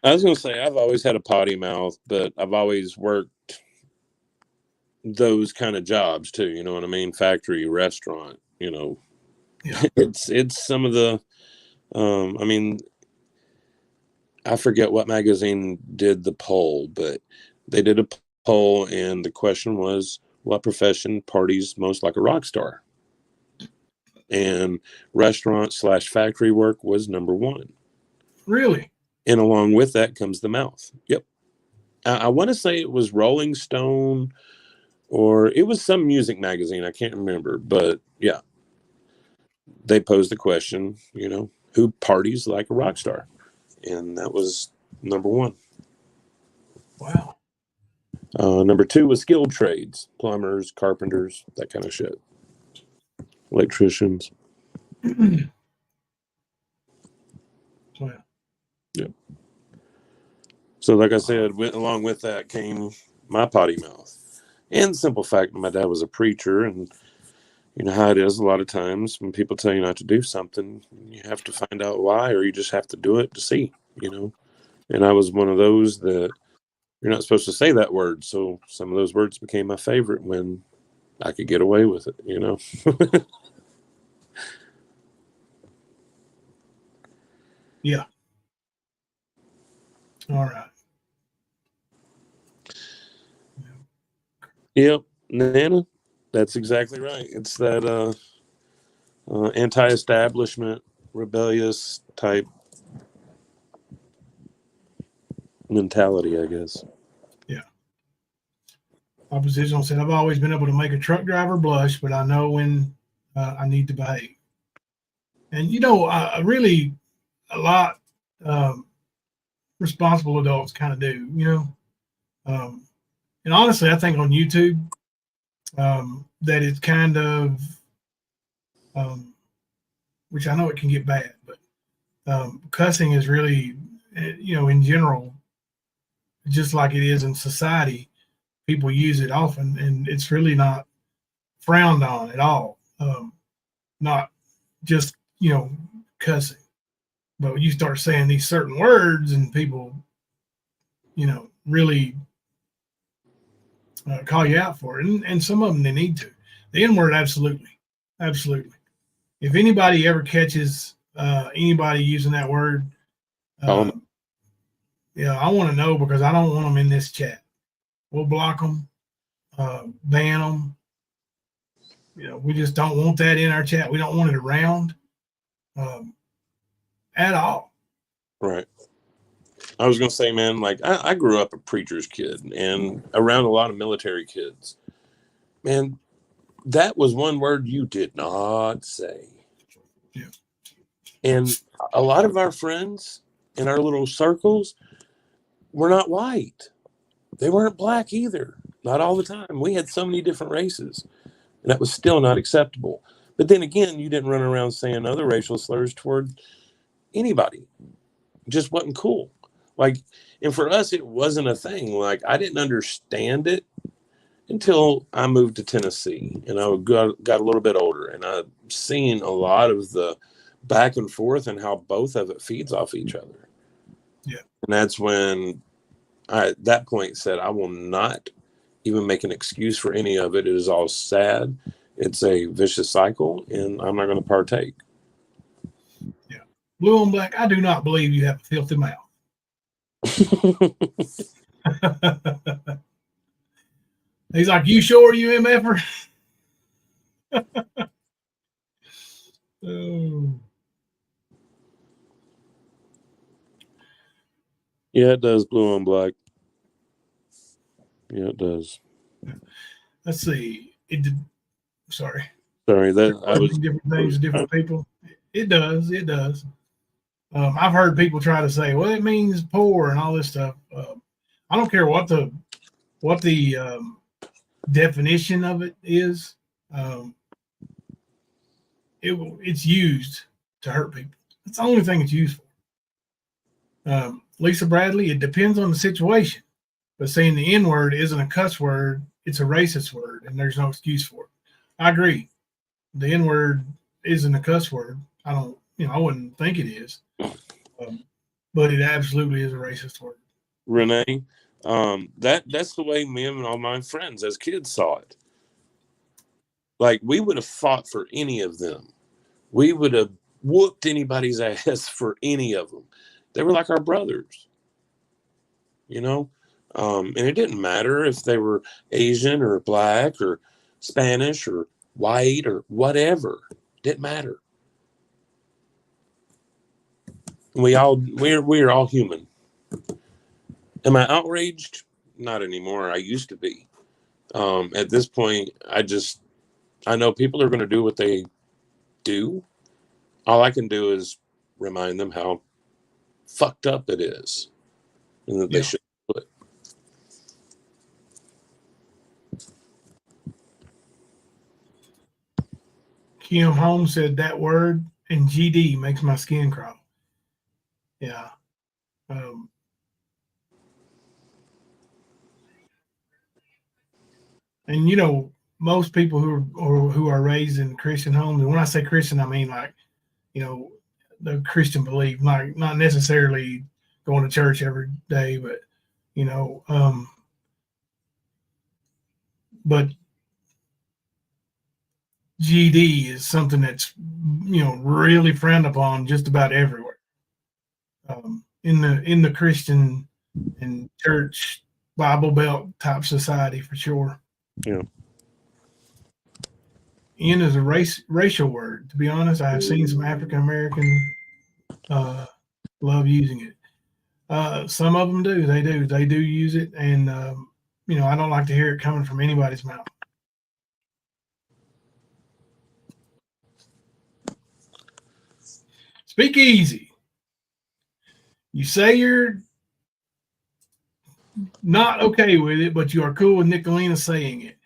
I was going to say, I've always had a potty mouth, but I've always worked those kind of jobs too. You know what I mean? Factory, restaurant, Yeah. It's some of the, I forget what magazine did the poll, but they did a poll, and the question was, what profession parties most like a rock star? And restaurant/factory work was number one. Really? And along with that comes the mouth. Yep. I want to say it was Rolling Stone, or it was some music magazine. I can't remember, but yeah. They posed the question, who parties like a rock star? And that was number one. Wow. Number two was skilled trades, plumbers, carpenters, that kind of shit. Electricians. Yeah. So like I said, along with that came my potty mouth. And the simple fact that my dad was a preacher, and you know how it is a lot of times when people tell you not to do something, you have to find out why, or you just have to do it to see, And I was one of those that you're not supposed to say that word. So some of those words became my favorite when I could get away with it, Yeah. All right. Yep. Nana, that's exactly right. It's that anti-establishment, rebellious type mentality, I guess. Yeah. Oppositional said, I've always been able to make a truck driver blush, but I know when I need to behave. And, really a lot responsible adults kind of do, and honestly, I think on YouTube that it's kind of, which I know it can get bad, but cussing is really, in general, just like it is in society, people use it often, and it's really not frowned on at all. Not just, cussing, but you start saying these certain words and people, really call you out for it. And some of them, they need to. The N-word, absolutely. Absolutely. If anybody ever catches anybody using that word, I want to know, because I don't want them in this chat. We'll block them, ban them. We just don't want that in our chat. We don't want it around at all. Right. I was going to say, man, like I grew up a preacher's kid and around a lot of military kids. Man, that was one word you did not say. Yeah. And a lot of our friends in our little circles were not white. They weren't black either. Not all the time. We had so many different races, and that was still not acceptable. But then again, you didn't run around saying other racial slurs toward anybody. It just wasn't cool. And for us, it wasn't a thing. I didn't understand it until I moved to Tennessee, and I got a little bit older, and I've seen a lot of the back and forth and how both of it feeds off each other. Yeah. And that's when I, at that point, said, I will not even make an excuse for any of it. It is all sad. It's a vicious cycle, and I'm not going to partake. Yeah. Blue on black, I do not believe you have a filthy mouth. He's like, you sure you MFer? Oh. Yeah, it does. Blue on black. Yeah, it does. Let's see. It did. Sorry. Sorry, that I was different things to different people. It does. It does. I've heard people try to say, "Well, it means poor" and all this stuff. I don't care what the definition of it is. It's used to hurt people. That's the only thing it's used for. Lisa Bradley, it depends on the situation. But saying the N word isn't a cuss word; it's a racist word, and there's no excuse for it. I agree. The N word isn't a cuss word. I don't, I wouldn't think it is, but it absolutely is a racist word. Renee. That's the way me and all my friends as kids saw it. Like, we would have fought for any of them. We would have whooped anybody's ass for any of them. They were like our brothers, and it didn't matter if they were Asian or black or Spanish or white or whatever. Didn't matter. We're all human. Am I outraged? Not anymore. I used to be. At this point, I know people are going to do what they do. All I can do is remind them how fucked up it is, and that they should do it. Kim Holmes said that word and GD makes my skin crawl. Yeah. And most people who are raised in Christian homes, and when I say Christian, I mean like, the Christian belief, like not necessarily going to church every day, but but GD is something that's really frowned upon just about everywhere. In the Christian and church Bible Belt type society for sure. Yeah. N is a racial word. To be honest, I have seen some African American love using it. Some of them do. They do use it, and I don't like to hear it coming from anybody's mouth. Speak easy. You say you're not okay with it, but you are cool with Nicolina saying it.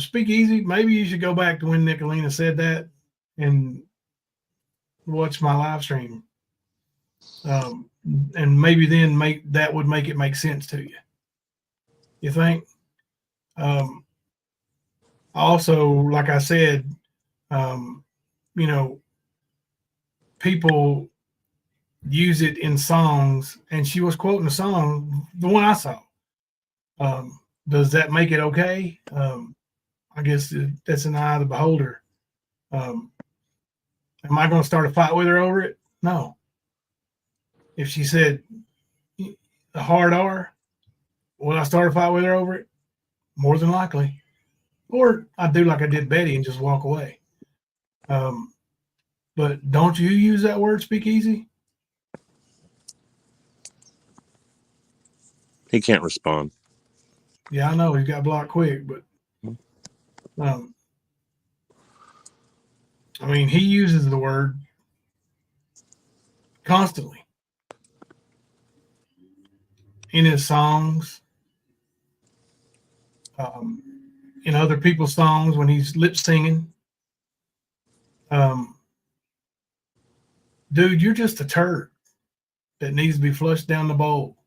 Speak easy. Maybe you should go back to when Nicolina said that and watch my live stream. And maybe then would make it make sense to you. You think? Also, like I said, people use it in songs, and she was quoting a song, the one I saw. Does that make it okay? I guess that's in the eye of the beholder. Am I going to start a fight with her over it? No. If she said a hard R, will I start a fight with her over it? More than likely. Or I do like I did Betty and just walk away. But don't you use that word, speak easy? He can't respond. Yeah, I know he got blocked quick, but he uses the word constantly in his songs, in other people's songs when he's lip singing. Dude, you're just a turd that needs to be flushed down the bowl.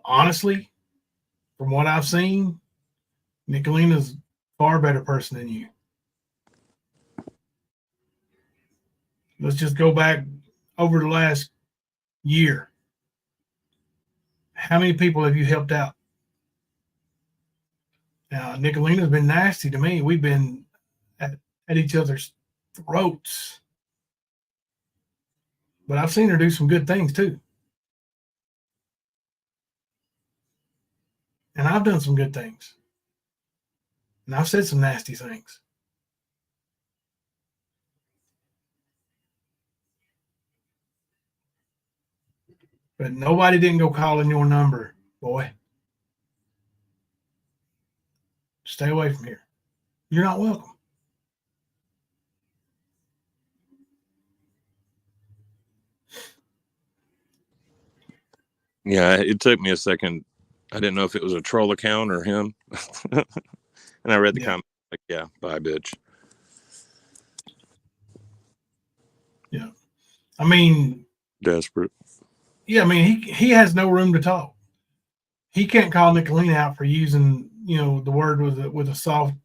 Honestly, from what I've seen, Nicolina's a far better person than you. Let's just go back over the last year. How many people have you helped out? Now, Nicolina's been nasty to me. We've been at each other's throats. But I've seen her do some good things too. And I've done some good things. And I've said some nasty things. But nobody didn't go calling your number, boy. Stay away from here. You're not welcome. Yeah, it took me a second. I didn't know if it was a troll account or him. And I read the comment like, yeah, bye, bitch. Yeah. I mean, desperate. Yeah, I mean, he has no room to talk. He can't call Nicolina out for using, the word with a soft,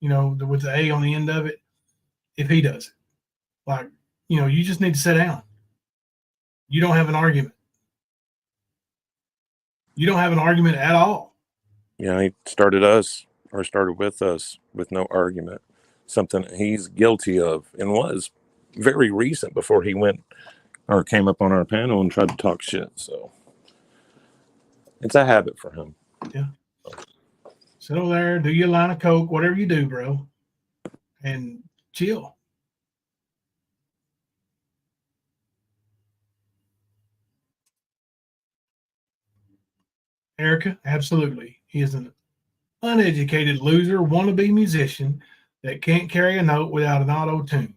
with the A on the end of it. If he does it, like, you just need to sit down. You don't have an argument. You don't have an argument at all. Yeah, he started with us with no argument. Something he's guilty of and was very recent before he went or came up on our panel and tried to talk shit. So it's a habit for him. Yeah. Sit over there, do your line of coke, whatever you do, bro, and chill. Erica, absolutely. He is an uneducated loser, wannabe musician that can't carry a note without an auto tune.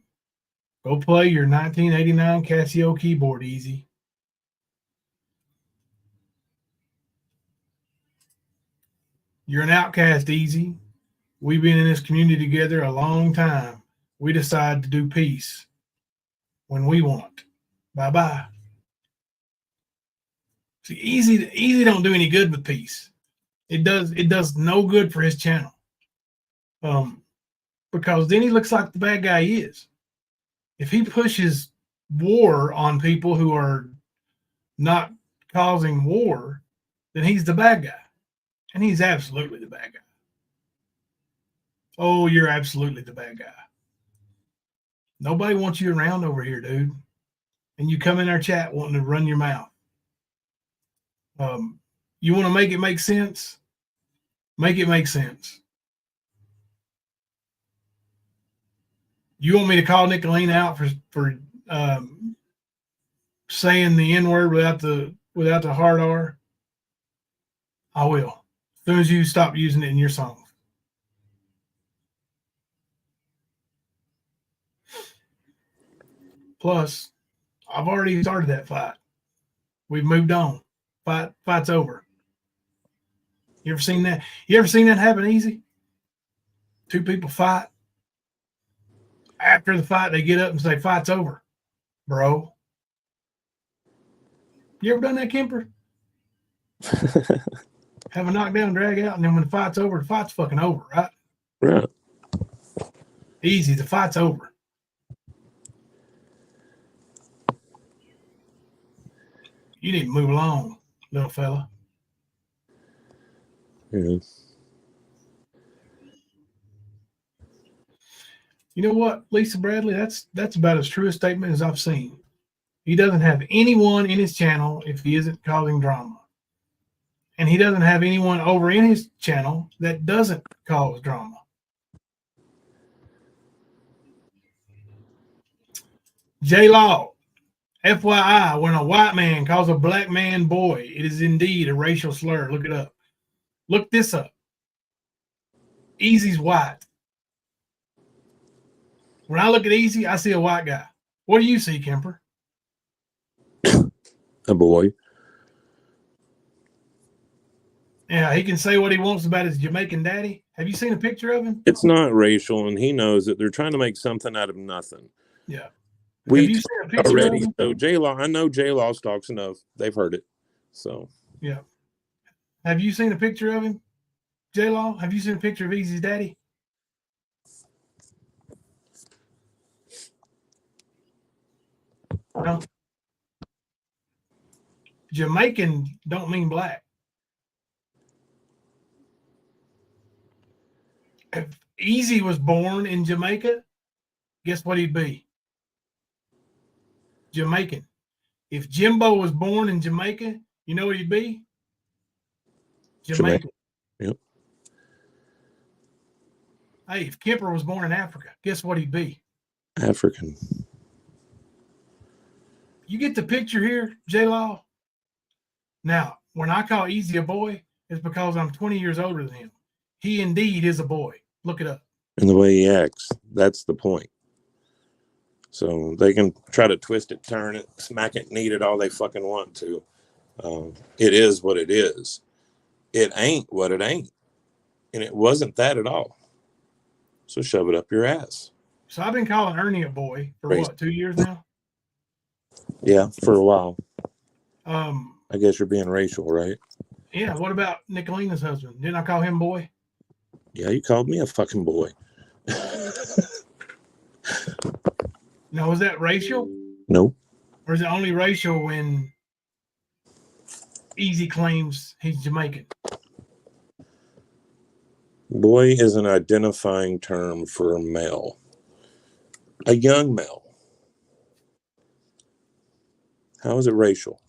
Go play your 1989 Casio keyboard, Easy. You're an outcast, Easy. We've been in this community together a long time. We decide to do peace when we want. Bye-bye. See, Easy don't do any good with peace. It does no good for his channel. Because then he looks like the bad guy he is. If he pushes war on people who are not causing war, then he's the bad guy. And he's absolutely the bad guy. Oh, you're absolutely the bad guy. Nobody wants you around over here, dude. And you come in our chat wanting to run your mouth. You want to make it make sense? Make it make sense. You want me to call Nicolina out for saying the N-word without the hard R? I will. As soon as you stop using it in your songs. Plus, I've already started that fight. We've moved on. Fight's over. You ever seen that? You ever seen that happen easy? Two people fight. After the fight, they get up and say, fight's over, bro. You ever done that, Kemper? Have a knockdown, drag out, and then when the fight's over, the fight's fucking over, right? Right. Easy, the fight's over. You need to move along, little fella. Yeah. You know what, Lisa Bradley? That's about as true a statement as I've seen. He doesn't have anyone in his channel if he isn't causing drama. And he doesn't have anyone over in his channel that doesn't cause drama. J-Law, FYI, when a white man calls a black man boy, it is indeed a racial slur. Look it up. Look this up. Easy's white. When I look at Easy, I see a white guy. What do you see, Kemper? A boy. Yeah, he can say what he wants about his Jamaican daddy. Have you seen a picture of him? It's not racial, and he knows that they're trying to make something out of nothing. Yeah. We already. So J-Law, I know J-Law talks enough. They've heard it. So. Yeah. Have you seen a picture of him, J-Law? Have you seen a picture of Easy's daddy? No. Jamaican don't mean black. If Easy was born in Jamaica, guess what he'd be? Jamaican. If Jimbo was born in Jamaica, you know what he'd be? Jamaican. Yep. Hey, if Kemper was born in Africa, guess what he'd be? African. You get the picture here, J-Law? Now, when I call Easy a boy, it's because I'm 20 years older than him. He indeed is a boy. Look it up. And the way he acts, that's the point. So they can try to twist it, turn it, smack it, knead it all they fucking want to. It is what it is. It ain't what it ain't. And it wasn't that at all. So shove it up your ass. So I've been calling Ernie a boy for what, 2 years now? Yeah, for a while. I guess you're being racial, right? Yeah, what about Nicolina's husband? Didn't I call him boy? Yeah, you called me a fucking boy. Now, is that racial? Nope. Or is it only racial when Easy claims he's Jamaican? Boy is an identifying term for a male. A young male. How is it racial?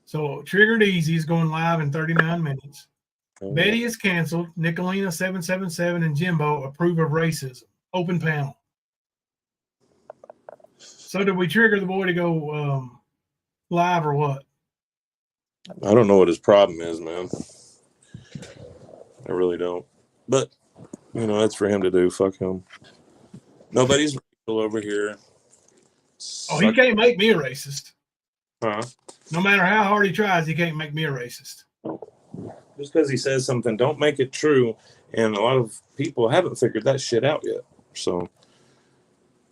So Triggered Easy is going live in 39 minutes. Oh, Betty is canceled. Nicolina 777 and Jimbo approve of racism. Open panel. So did we trigger the boy to go live or what? I don't know what his problem is, man. I really don't. But, you know, that's for him to do. Fuck him. Nobody's racial over here. Oh, he can't make me a racist. Huh? No matter how hard he tries, he can't make me a racist. Just because he says something, don't make it true. And a lot of people haven't figured that shit out yet. So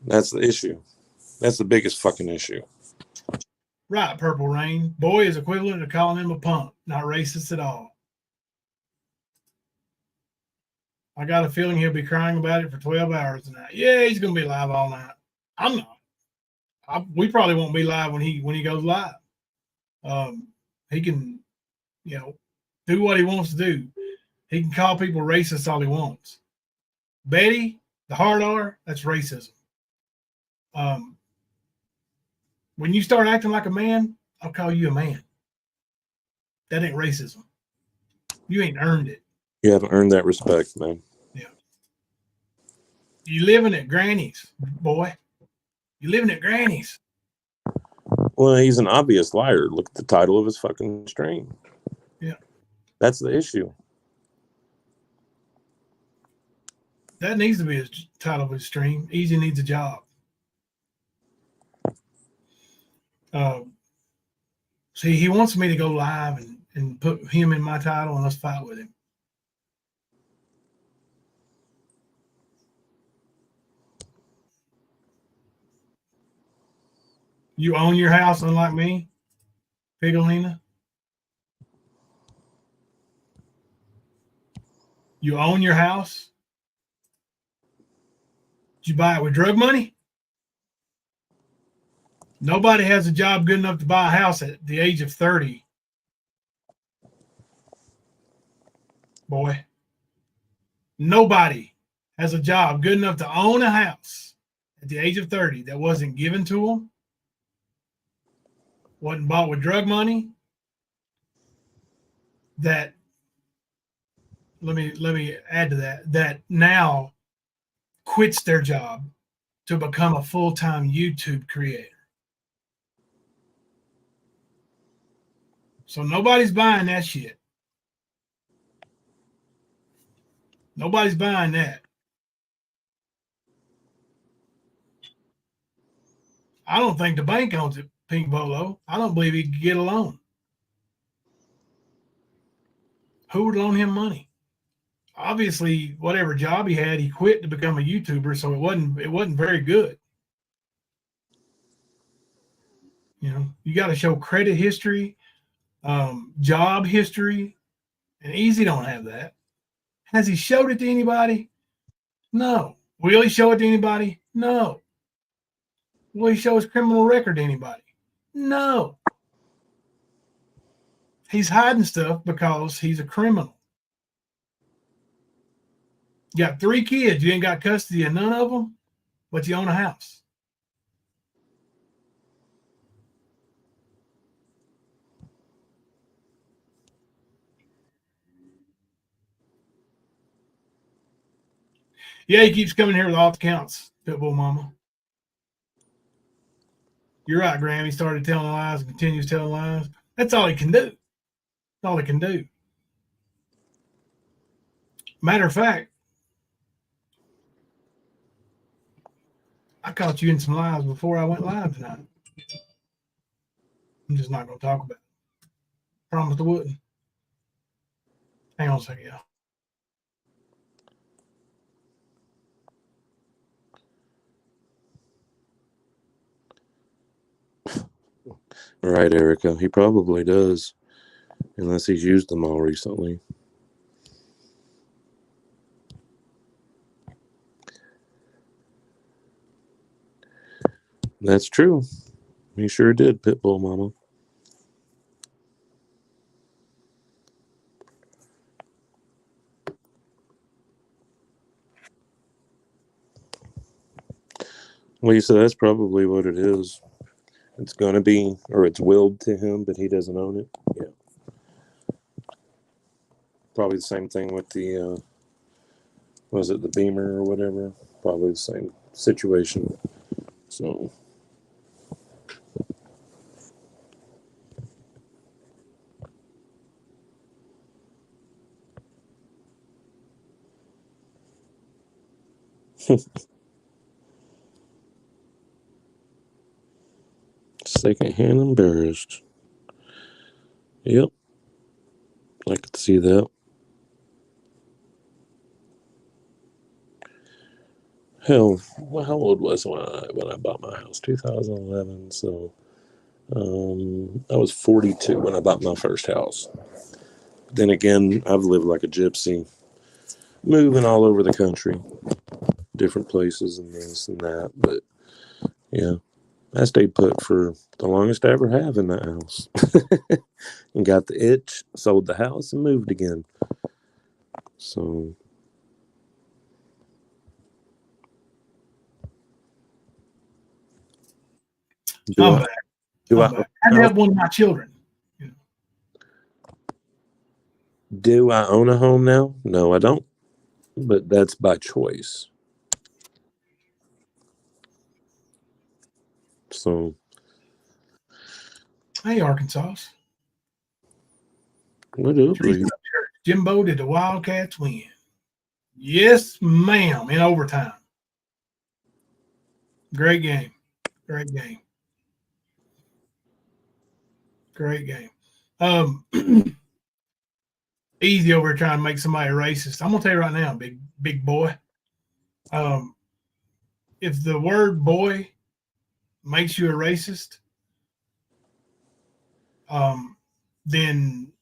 that's the issue. That's the biggest fucking issue. Right, Purple Rain. Boy is equivalent to calling him a punk. Not racist at all. I got a feeling he'll be crying about it for 12 hours tonight. Yeah, he's going to be live all night. I'm not. We probably won't be live when he goes live. He can, you know, do what he wants to do. He can call people racist all he wants. Betty, the hard R, that's racism. When you start acting like a man, I'll call you a man. That ain't racism. You ain't earned it. You haven't earned that respect, man. Yeah. You living at Granny's, boy. You living at Granny's. Well, he's an obvious liar. Look at the title of his fucking stream. Yeah. That's the issue. That needs to be his title of his stream. Easy needs a job. See, he wants me to go live and put him in my title and let's fight with him. You own your house, unlike me, Pigolina. You own your house. Did you buy it with drug money? Nobody has a job good enough to buy a house at the age of 30. Boy. Nobody has a job good enough to own a house at the age of 30 that wasn't given to them, wasn't bought with drug money, that let me add to that now quits their job to become a full-time YouTube creator. So nobody's buying that shit. Nobody's buying that. I don't think the bank owns it, Pink Bolo. I don't believe he could get a loan. Who would loan him money? Obviously, whatever job he had, he quit to become a YouTuber, so it wasn't very good. You know, you got to show credit history, job history, and Easy don't have that. Has he showed it to anybody? No. Will he show it to anybody? No. Will he show his criminal record to anybody? No. He's hiding stuff because he's a criminal. You got 3 kids. You ain't got custody of none of them, but you own a house. Yeah, he keeps coming here with off counts, Pitbull Mama. You're right, Graham. He started telling lies and continues telling lies. That's all he can do. That's all he can do. Matter of fact, I caught you in some lies before I went live tonight. I'm just not going to talk about it. Promised I wouldn't. Hang on a second, y'all. Right, Erica. He probably does, unless he's used them all recently. That's true. He sure did, Pitbull Mama. Lisa, that's probably what it is. It's going to be, or it's willed to him, but he doesn't own it. Yeah. Probably the same thing with the, was it the Beamer or whatever? Probably the same situation. So. Secondhand embarrassed. Yep. I could see that. Hell, well, how old was I when I bought my house? 2011. So I was 42 when I bought my first house. Then again, I've lived like a gypsy, moving all over the country, different places and this and that. But yeah, I stayed put for the longest I ever have in that house. And got the itch, sold the house, and moved again. So. I'm back. I'd help one of my children. Do I own a home now? No, I don't. But that's by choice. So. Hey, Arkansas. What up, Jimbo, did the Wildcats win? Yes, ma'am, in overtime. Great game. Great game. Great game. Easy over here trying to make somebody racist. I'm gonna tell you right now, big boy. If the word boy makes you a racist, then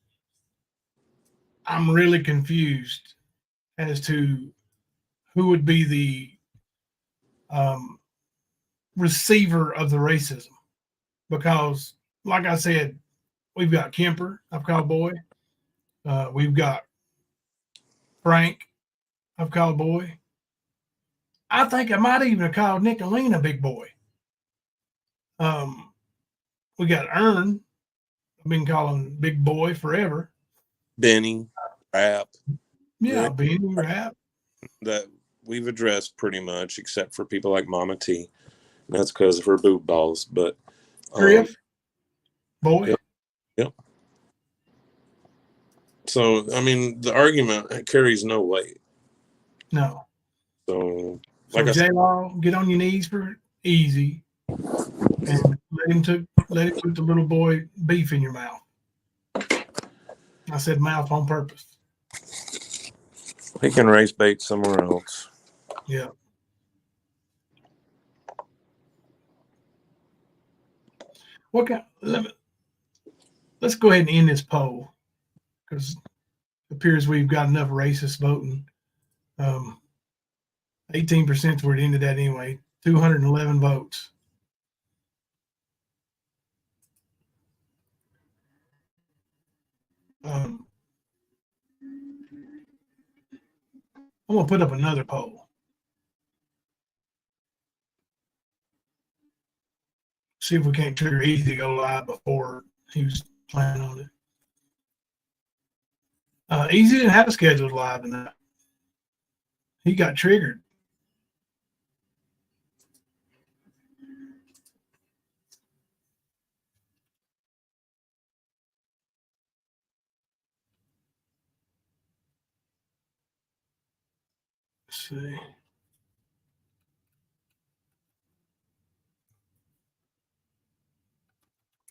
I'm really confused as to who would be the receiver of the racism. Because, like I said, we've got Kemper, I've called boy. We've got Frank, I've called boy. I think I might even have called Nicolene a big boy. We got Ern. I've been calling big boy forever. Benny, Rap. Yeah, Benny, Rap. That we've addressed pretty much, except for people like Mama T. And that's because of her boob balls. But Griff, boy. Yep. So, I mean, the argument carries no weight. No. So like J-Law, get on your knees for easy and let him put the little boy beef in your mouth. I said mouth on purpose. He can race bait somewhere else. Yeah. Let's go ahead and end this poll because appears we've got enough racists voting. 18% is where it ended at anyway. 211 votes. I'm going to put up another poll. See if we can't trigger Easy to go live before he was planning on it. Easy didn't have a scheduled live tonight. He got triggered. Let's see.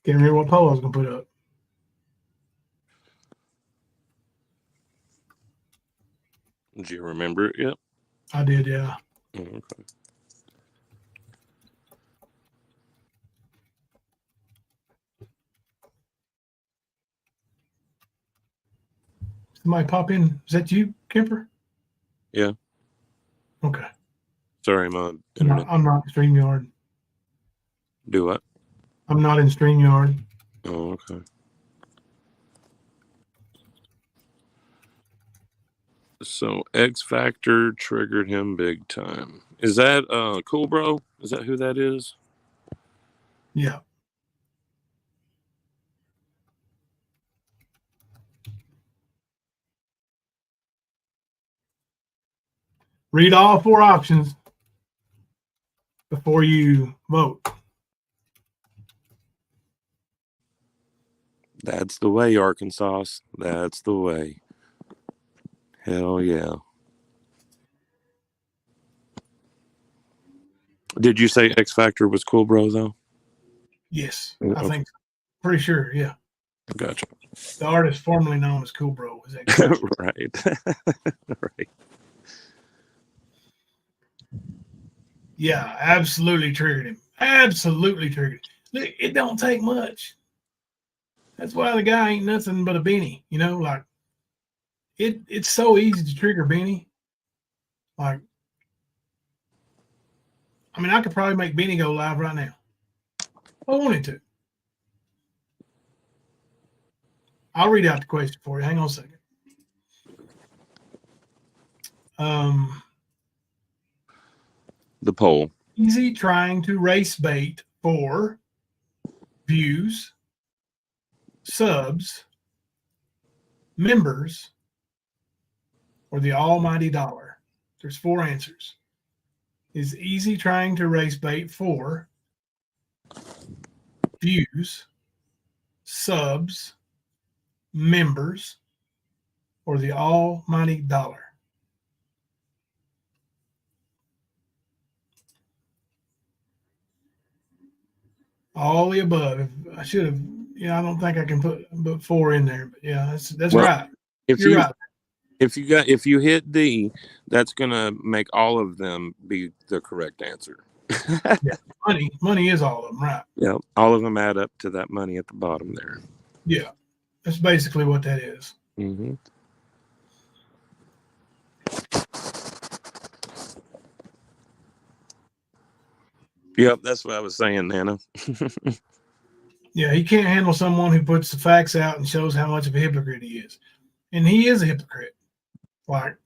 Can't remember what poll I was going to put up. Do you remember it yet? I did, yeah. Oh, okay. Somebody pop in. Is that you, Kemper? Yeah. Okay. Sorry, my internet. I'm not in StreamYard. Do what? I'm not in StreamYard. Oh, okay. So X Factor triggered him big time. Is that Cool Bro? Is that who that is? Yeah. Read all 4 options before you vote. That's the way, Arkansas. That's the way. Hell yeah. Did you say X Factor was Cool Bro, though? Yes, Okay. I think so. Pretty sure, yeah. Gotcha. The artist formerly known as Cool Bro was that. Right. Right. Yeah, absolutely triggered him. Absolutely triggered him. Look, it don't take much. That's why the guy ain't nothing but a Benny. You know, like it's so easy to trigger Benny. Like, I mean, I could probably make Benny go live right now. I wanted to. I'll read out the question for you. Hang on a second. The poll. Easy trying to race bait for views, subs, members, or the almighty dollar. There's 4 answers. Is Easy trying to race bait for views, subs, members, or the almighty dollar? All the above. I should have. Yeah, I don't think I can put 4 in there, but yeah, that's Well, right. You're right. If you hit D, that's gonna make all of them be the correct answer. Yeah, money is all of them, right? Yeah, all of them add up to that money at the bottom there. Yeah, that's basically what that is. Mm-hmm. Yep, that's what I was saying, Nana. Yeah, he can't handle someone who puts the facts out and shows how much of a hypocrite he is, and he is a hypocrite. Like,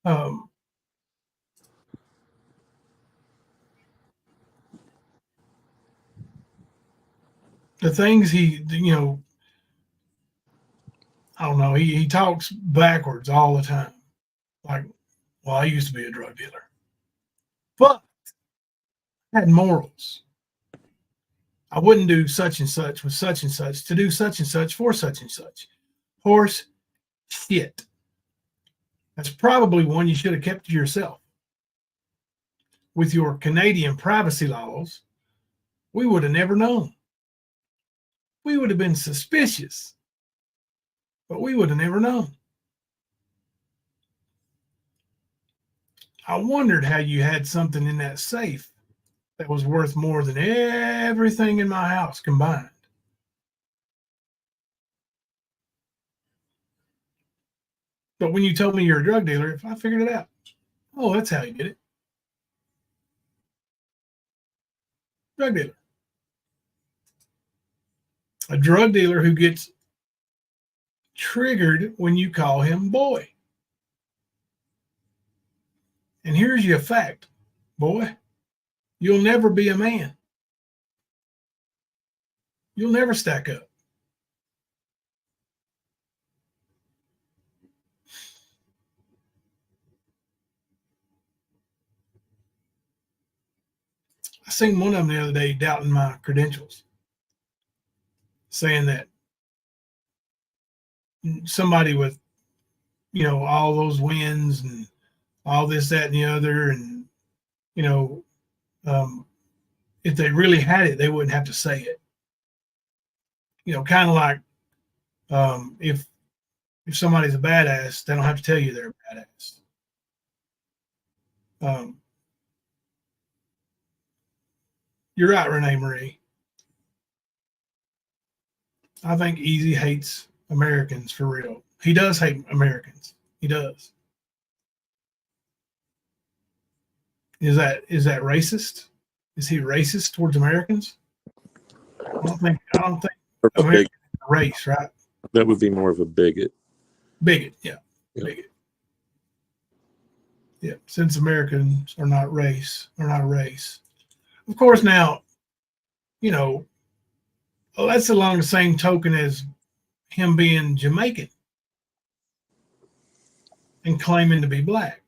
the things he, I don't know. He talks backwards all the time. Like, well, I used to be a drug dealer, but I had morals. I wouldn't do such and such with such and such to do such and such for such and such. Horse shit. That's probably one you should have kept to yourself. With your Canadian privacy laws, we would have never known. We would have been suspicious, but we would have never known. I wondered how you had something in that safe that was worth more than everything in my house combined. But when you told me you're a drug dealer, if I figured it out, oh, that's how you did it. Drug dealer. A drug dealer who gets triggered when you call him boy. And here's your fact, boy. You'll never be a man. You'll never stack up. I seen one of them the other day doubting my credentials, saying that somebody with, you know, all those wins and all this, that, and the other, and, you know, if they really had it, they wouldn't have to say it. You know, kind of like if somebody's a badass, they don't have to tell you they're a badass. You're right, Renee Marie. I think Easy hates Americans for real. He does hate Americans. He does. Is that racist? Is he racist towards Americans? I don't think Americans is a race, right? That would be more of a bigot. Bigot, yeah. Yep. Bigot. Yeah. Since Americans are not a race. Of course, now, you know, well, that's along the same token as him being Jamaican and claiming to be black.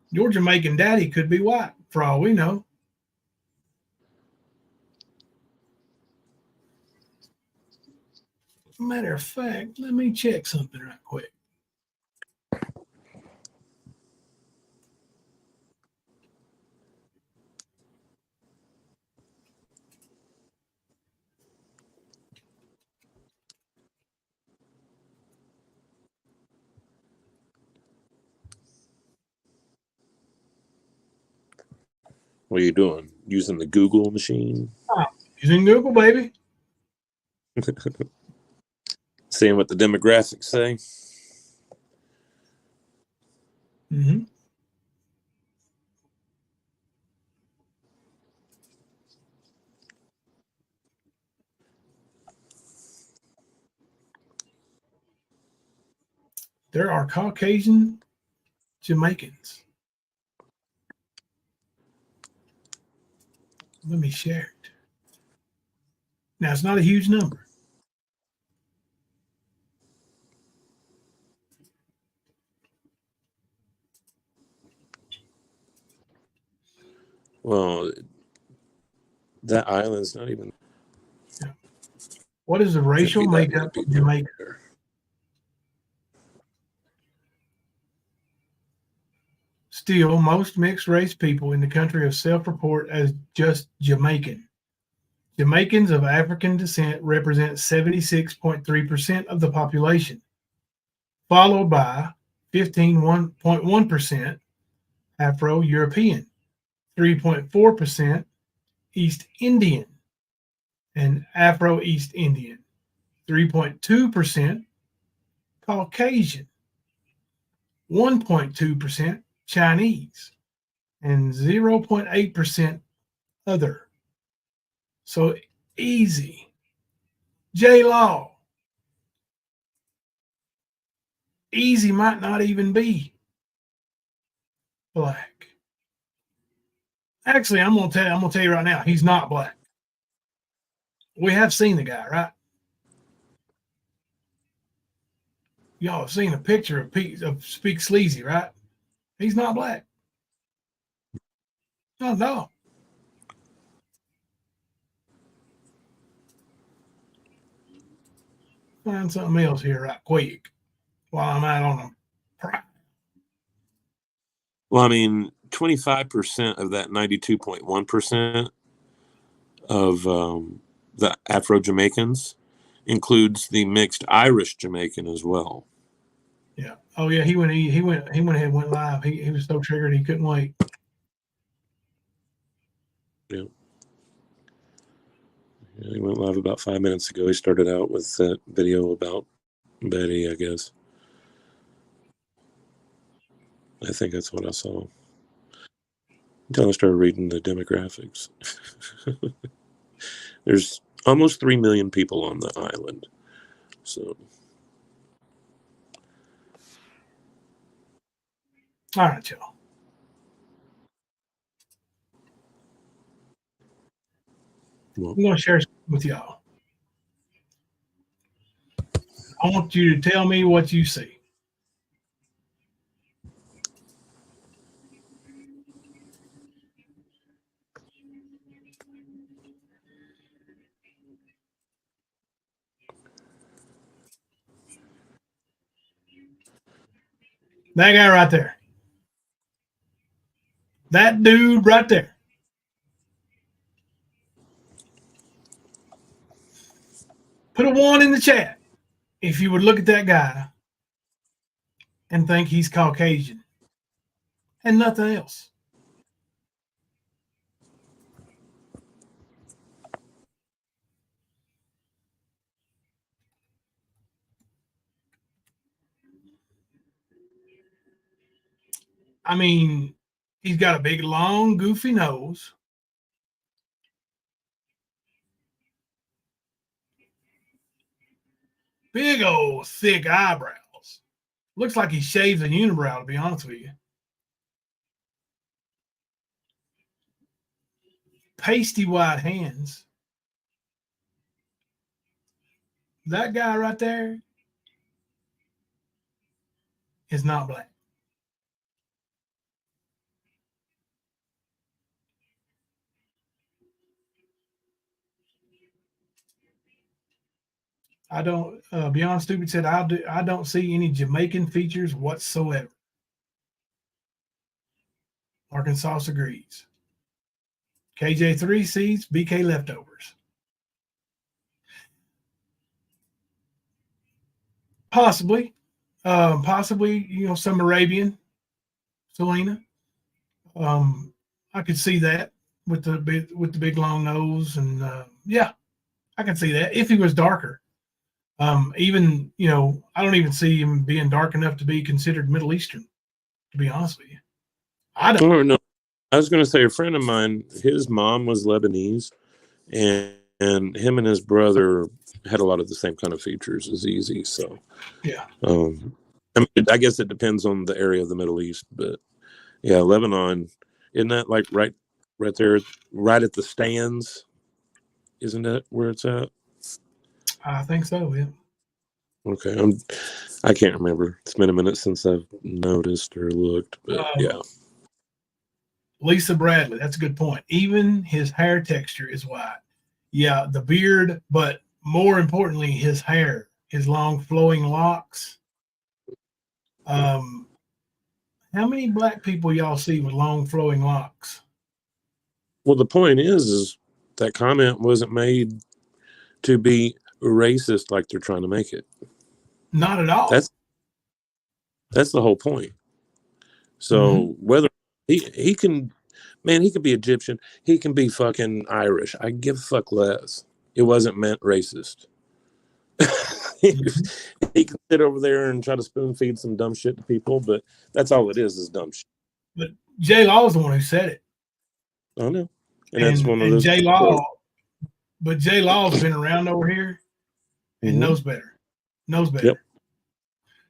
Your Jamaican daddy could be white, for all we know. Matter of fact, let me check something right quick. What are you doing? Using the Google machine? Using Google, baby. Seeing what the demographics say? Mm-hmm. There are Caucasian Jamaicans. Let me share it. Now, it's not a huge number. Well, that island's not even. Yeah. What is the racial makeup of Jamaica? Still, most mixed race people in the country have self-report as just Jamaican. Jamaicans of African descent represent 76.3% of the population, followed by 15.1% Afro-European, 3.4% East Indian, and Afro-East Indian, 3.2% Caucasian, 1.2% Chinese, and 0.8% other. So easy. J-Law. Easy might not even be black. Actually, I'm gonna tell you right now, he's not black. We have seen the guy, right? Y'all have seen a picture of Speak Sleazy, right? He's not black. No. Find something else here right quick while I'm out on a pride. Well, I mean, 25% of that 92.1% of the Afro-Jamaicans includes the mixed Irish Jamaican as well. Yeah. Oh yeah. He went ahead and went live. He was so triggered he couldn't wait. Yeah. He went live about 5 minutes ago. He started out with that video about Betty, I guess. I think that's what I saw. Until I started reading the demographics. There's almost 3 million people on the island. So, All right, y'all. well, I'm going to share something with y'all. I want you to tell me what you see. That guy right there. That dude right there. Put a 1 in the chat if you would look at that guy and think he's Caucasian and nothing else. I mean, he's got a big, long, goofy nose. Big old thick eyebrows. Looks like he shaves a unibrow, to be honest with you. Pasty white hands. That guy right there is not black. I don't. Beyond Stupid said, I don't see any Jamaican features whatsoever. Arkansas agrees. KJ3 sees BK leftovers. Possibly, some Arabian, Selena. I could see that with the big long nose, and yeah, I can see that if he was darker. Even I don't even see him being dark enough to be considered Middle Eastern. To be honest with you, I don't. Oh, no. I was going to say a friend of mine, his mom was Lebanese, and him and his brother had a lot of the same kind of features as Easy. So, Yeah. I guess it depends on the area of the Middle East, but yeah, Lebanon, isn't that like right there, right at the stands? Isn't that where it's at? I think so. Yeah. Okay, I can't remember. It's been a minute since I've noticed or looked, but yeah. Lisa Bradley, that's a good point. Even his hair texture is white. Yeah, the beard, but more importantly, his hair, his long flowing locks. How many black people y'all see with long flowing locks? Well, the point is that comment wasn't made to be racist like they're trying to make it. Not at all. That's the whole point. So whether he can, man, he could be Egyptian, he can be fucking Irish. I give a fuck less. It wasn't meant racist. He can sit over there and try to spoon feed some dumb shit to people, but that's all it is dumb shit. But J Law is the one who said it. I know. And that's one of those. J Law, but J Law's been around over here and knows better. Yep.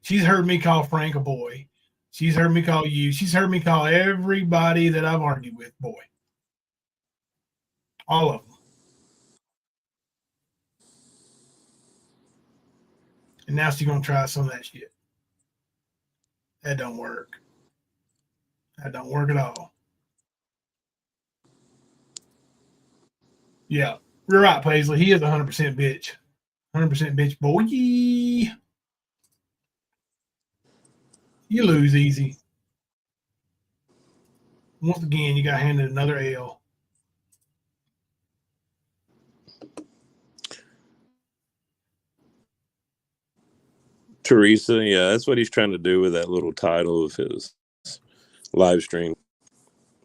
She's heard me call Frank a boy. She's heard me call you. She's heard me call everybody that I've argued with boy. All of them. And now she's going to try some of that shit. That don't work. That don't work at all. Yeah. You're right, Paisley. He is 100% bitch. 100% bitch boy. You lose easy. Once again, you got handed another L. Teresa, yeah, that's what he's trying to do with that little title of his live stream.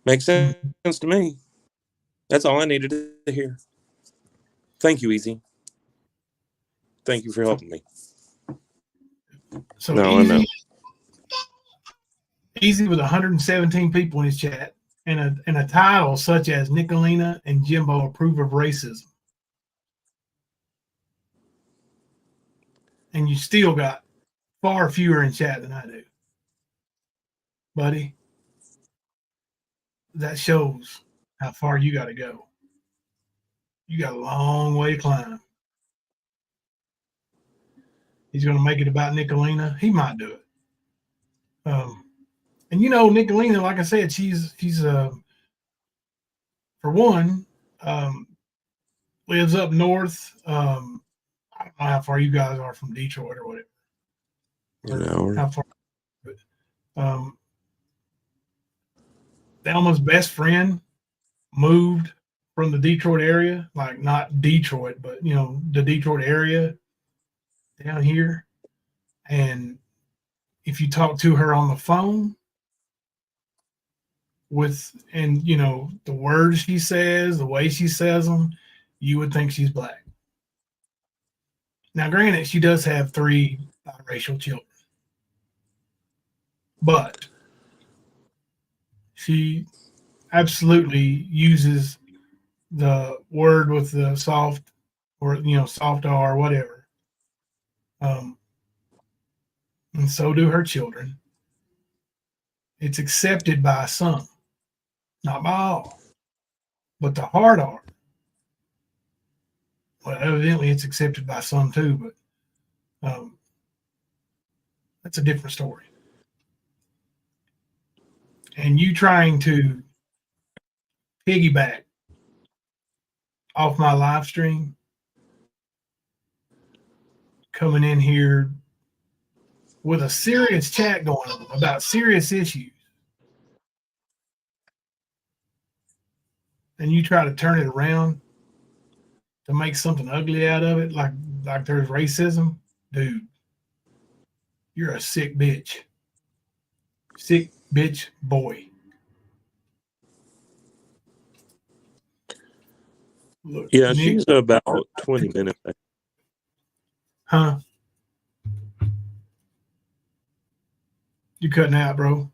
Makes sense to me. That's all I needed to hear. Thank you, Easy. Thank you for helping me. So no, I know. easy with 117 people in his chat, and a title such as Nicolina and Jimbo approve of racism. And you still got far fewer in chat than I do. Buddy, that shows how far you got to go. You got a long way to climb. He's going to make it about Nicolina. He might do it. And you know, Nicolina, like I said, she's for one, lives up north. I don't know how far you guys are from Detroit or whatever. An hour. How far? But, Thelma's best friend moved from the Detroit area, like not Detroit, but you know, the Detroit area down here. And if you talk to her on the phone and you know, the words she says, the way she says them, you would think she's black. Now, granted, she does have 3 biracial children, but she absolutely uses the word with the soft or, you know, soft R, whatever. And so do her children. It's accepted by some, not by all, but the hard R. Well, evidently it's accepted by some too, but that's a different story. And you trying to piggyback off my live stream, coming in here with a serious chat going on about serious issues, and you try to turn it around to make something ugly out of it, like there's racism, dude, you're a sick bitch. Sick bitch boy. Look, Yeah, Nick, she's about 20 minutes. huh? You cutting out, bro?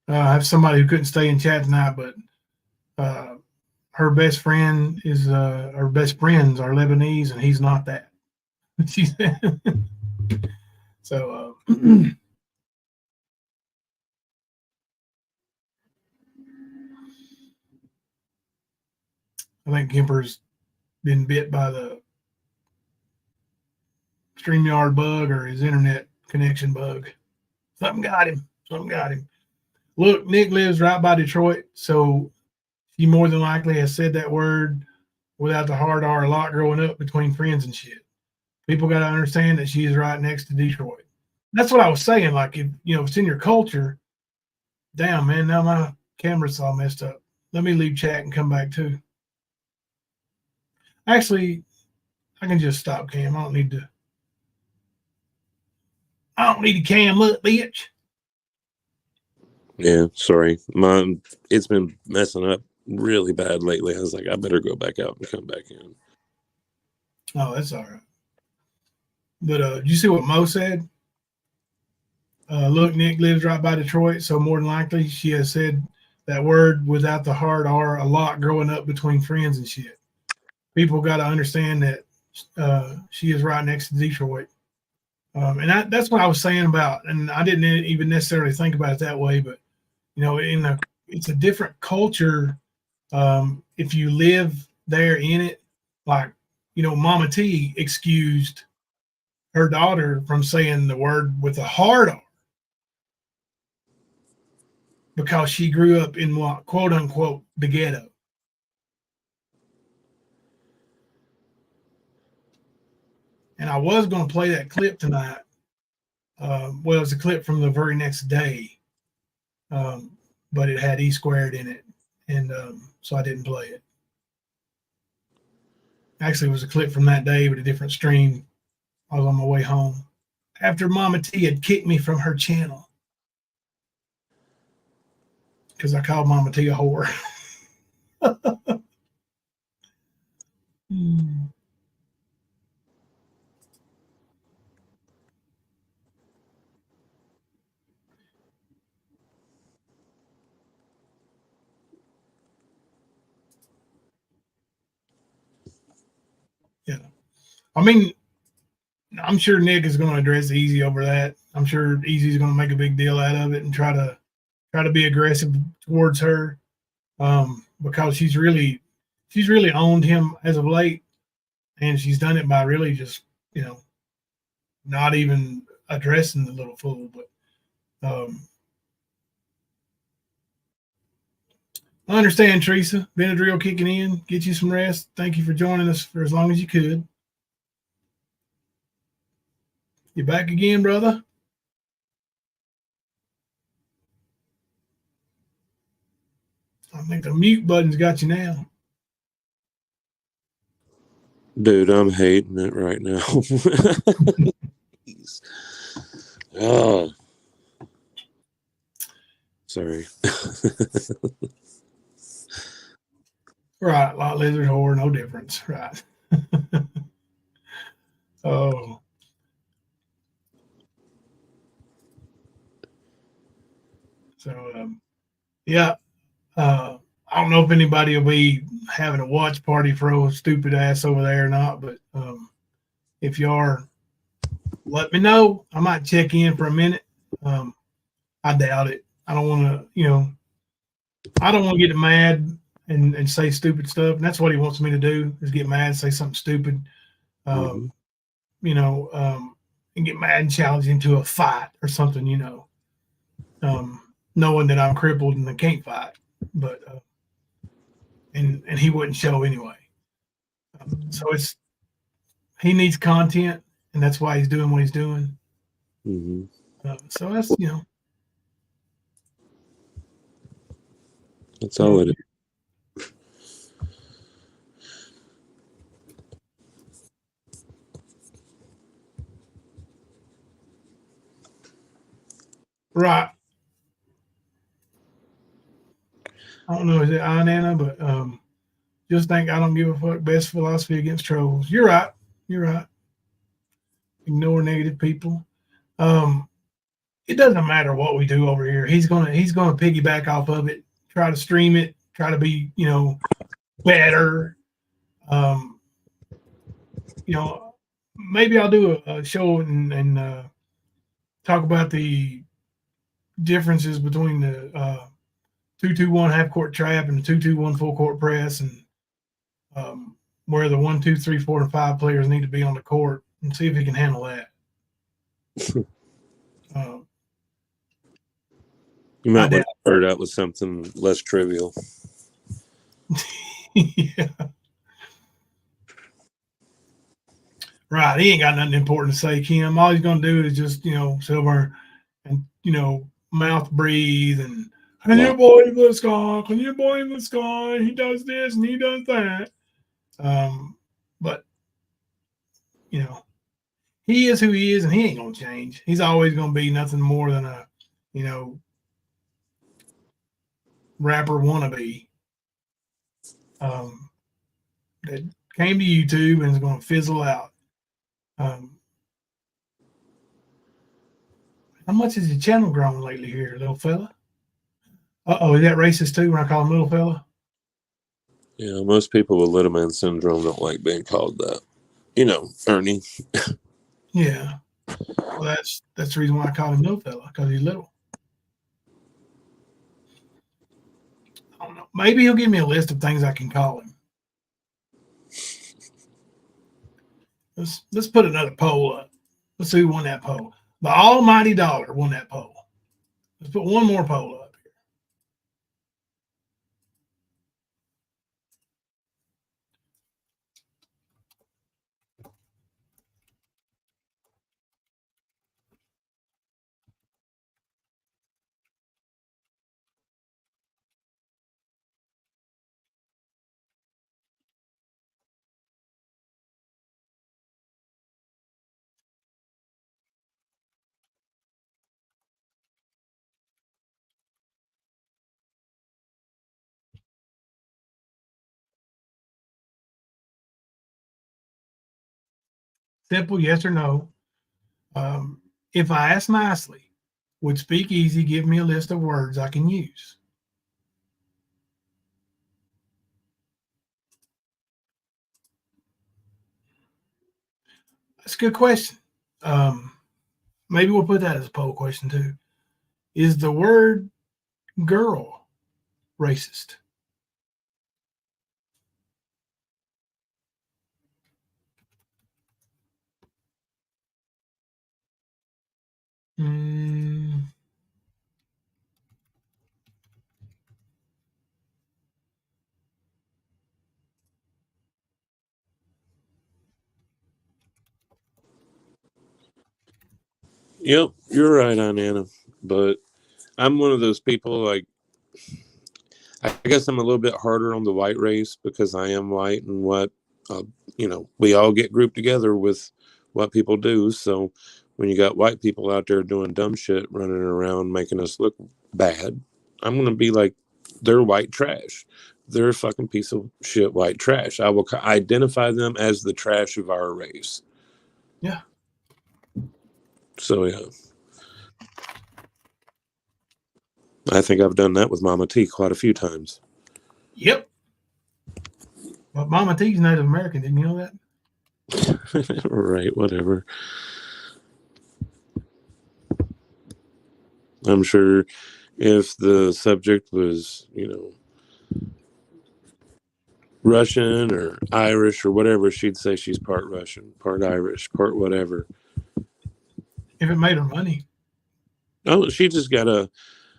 I have somebody who couldn't stay in chat tonight, but her best friend is her best friends are Lebanese, and he's not that. She said. So I think Gimper's been bit by the StreamYard bug or his internet connection bug. Something got him. Look, Nick lives right by Detroit, so he more than likely has said that word without the hard R a lot growing up between friends and shit. People got to understand that she is right next to Detroit. That's what I was saying. Like, if you know, it's in your culture. Damn, man, now my camera's all messed up. Let me leave chat and come back too. Actually, I can just stop cam. I don't need to cam up, bitch. Yeah, sorry. It's been messing up really bad lately. I was like, I better go back out and come back in. Oh, that's all right. But did you see what Mo said? Look, Nick lives right by Detroit, so more than likely she has said that word without the hard R a lot growing up between friends and shit. People got to understand that she is right next to Detroit. And that's what I was saying about, and I didn't even necessarily think about it that way, but you know, it's a different culture. If you live there in it, like, you know, Mama T excused her daughter from saying the word with a hard R because she grew up in what, quote unquote, the ghetto. And I was going to play that clip tonight. Well, it was a clip from the very next day, but it had E squared in it, and so I didn't play it. Actually, it was a clip from that day with a different stream. I was on my way home after Mama T had kicked me from her channel. because I called Mama T a whore. Hmm. Yeah. I mean, I'm sure Nick is going to address Easy over that. I'm sure Easy's going to make a big deal out of it and try to be aggressive towards her, because she's really owned him as of late, and she's done it by really just not even addressing the little fool. But I understand, Teresa. Benadryl kicking in. Get you some rest. Thank you for joining us for as long as you could. You back again, brother? I think the mute button's got you now. Dude, I'm hating it right now. Oh, sorry. Right, lot lizard whore, no difference. Right. Oh. So, yeah. I don't know if anybody will be having a watch party for old stupid ass over there or not, but if you are, let me know. I might check in for a minute. I doubt it. I don't want to, I don't want to get mad and say stupid stuff. And that's what he wants me to do, is get mad and say something stupid, Mm-hmm. And get mad and challenge him to a fight or something, knowing that I'm crippled and I can't fight. But and he wouldn't show anyway. So he needs content, and that's why he's doing what he's doing. Mm-hmm. So that's That's all it is. right. I don't know, is it Nana, but just think I don't give a fuck. Best philosophy against trolls. You're right. You're right. Ignore negative people. It doesn't matter what we do over here. He's gonna piggyback off of it. Try to stream it. Try to be better. Um, maybe I'll do a show and talk about the differences between the 2-2-1 half court trap and the 2-2-1 full court press, and where the 1, 2, 3, 4, and 5 players need to be on the court, and see if he can handle that. You might want to start out with something less trivial. Yeah. Right. He ain't got nothing important to say, Kim. All he's going to do is just, Silver, and, mouth breathe and, can you believe this guy? Can you believe this guy? He does this and he does that. But, he is who he is, and he ain't going to change. He's always going to be nothing more than a, rapper wannabe that came to YouTube and is going to fizzle out. How much has your channel grown lately here, little fella? Is that racist too when I call him little fella? Yeah, most people with little man syndrome don't like being called that. Ernie. Yeah. Well, that's the reason why I call him little fella, because he's little. I don't know. Maybe he'll give me a list of things I can call him. Let's put another poll up. Let's see who won that poll. The almighty dollar won that poll. Let's put one more poll up here. Simple yes or no. If I ask nicely, would Speakeasy give me a list of words I can use? That's a good question. Maybe we'll put that as a poll question too. Is the word girl racist? Mm, Yep, you're right on Anna. But I'm one of those people, like, I guess I'm a little bit harder on the white race because I am white and what, we all get grouped together with what people do. So when you got white people out there doing dumb shit, running around, making us look bad, I'm going to be like, they're white trash. They're a fucking piece of shit white trash. I will identify them as the trash of our race. yeah. So, yeah. I think I've done that with Mama T quite a few times. Yep. But Mama T's Native American. Didn't you know that? Right, whatever. I'm sure if the subject was, Russian or Irish or whatever, she'd say she's part Russian, part Irish, part whatever. If it made her money. Oh, she just got to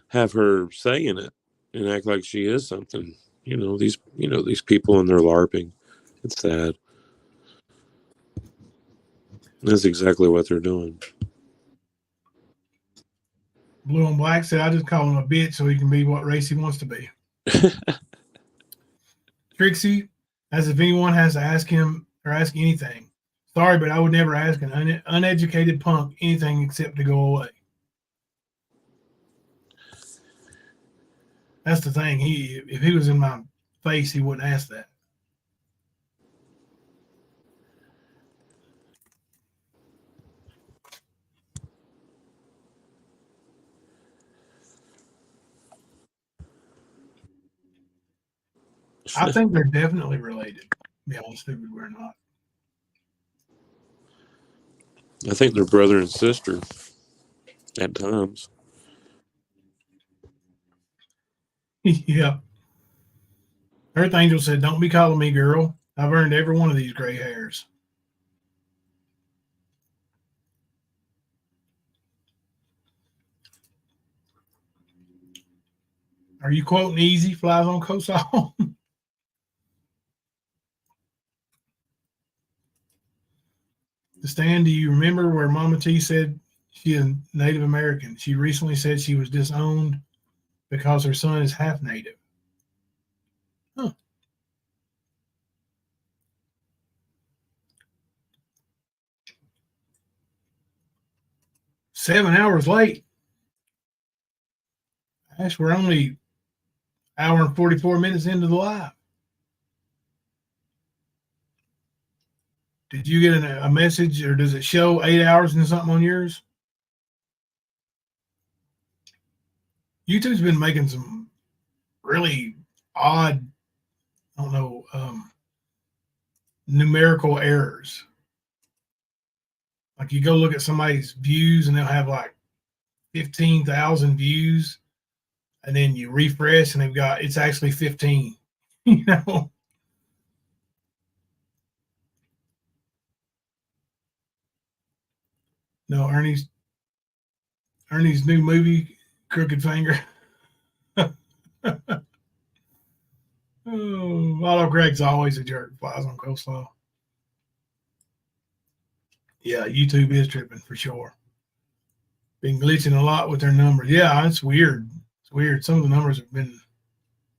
have her say in it and act like she is something. These people and their LARPing. It's sad. That's exactly what they're doing. Blue and Black said, I just call him a bitch so he can be what race he wants to be. Trixie, as if anyone has to ask him or ask anything. Sorry, but I would never ask an uneducated punk anything except to go away. That's the thing. If he was in my face, he wouldn't ask that. I think they're definitely related. To be honest with you, we're not. I think they're brother and sister at times. Yeah. Earth Angel said, don't be calling me girl. I've earned every one of these gray hairs. Are you quoting Easy Flies on Coastal? Stan, do you remember where Mama T said she is Native American? She recently said she was disowned because her son is half Native. Huh. Seven hours late. Gosh, we're only hour and 44 minutes into the live. Did you get a message or does it show 8 hours and something on yours? YouTube's been making some really odd, I don't know, numerical errors. Like you go look at somebody's views and they'll have like 15,000 views, and then you refresh and it's actually 15. No, Ernie's new movie, Crooked Finger. Oh, Otto Greg's always a jerk. Flies on coleslaw. Yeah, YouTube is tripping for sure. Been glitching a lot with their numbers. Yeah, it's weird. It's weird. Some of the numbers have been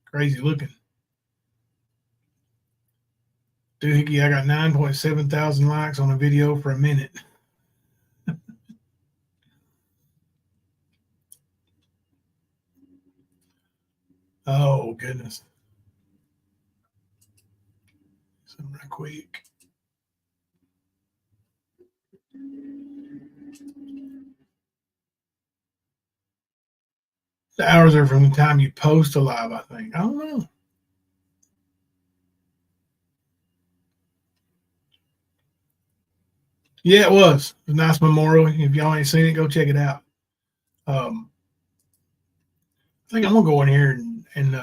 crazy looking. Doohickey, I got 9.7 thousand likes on a video for a minute. Oh, goodness. Something right quick. The hours are from the time you post a live, I think. I don't know. Yeah, it was. It was a nice memorial. If y'all ain't seen it, go check it out. I think I'm going to go in here and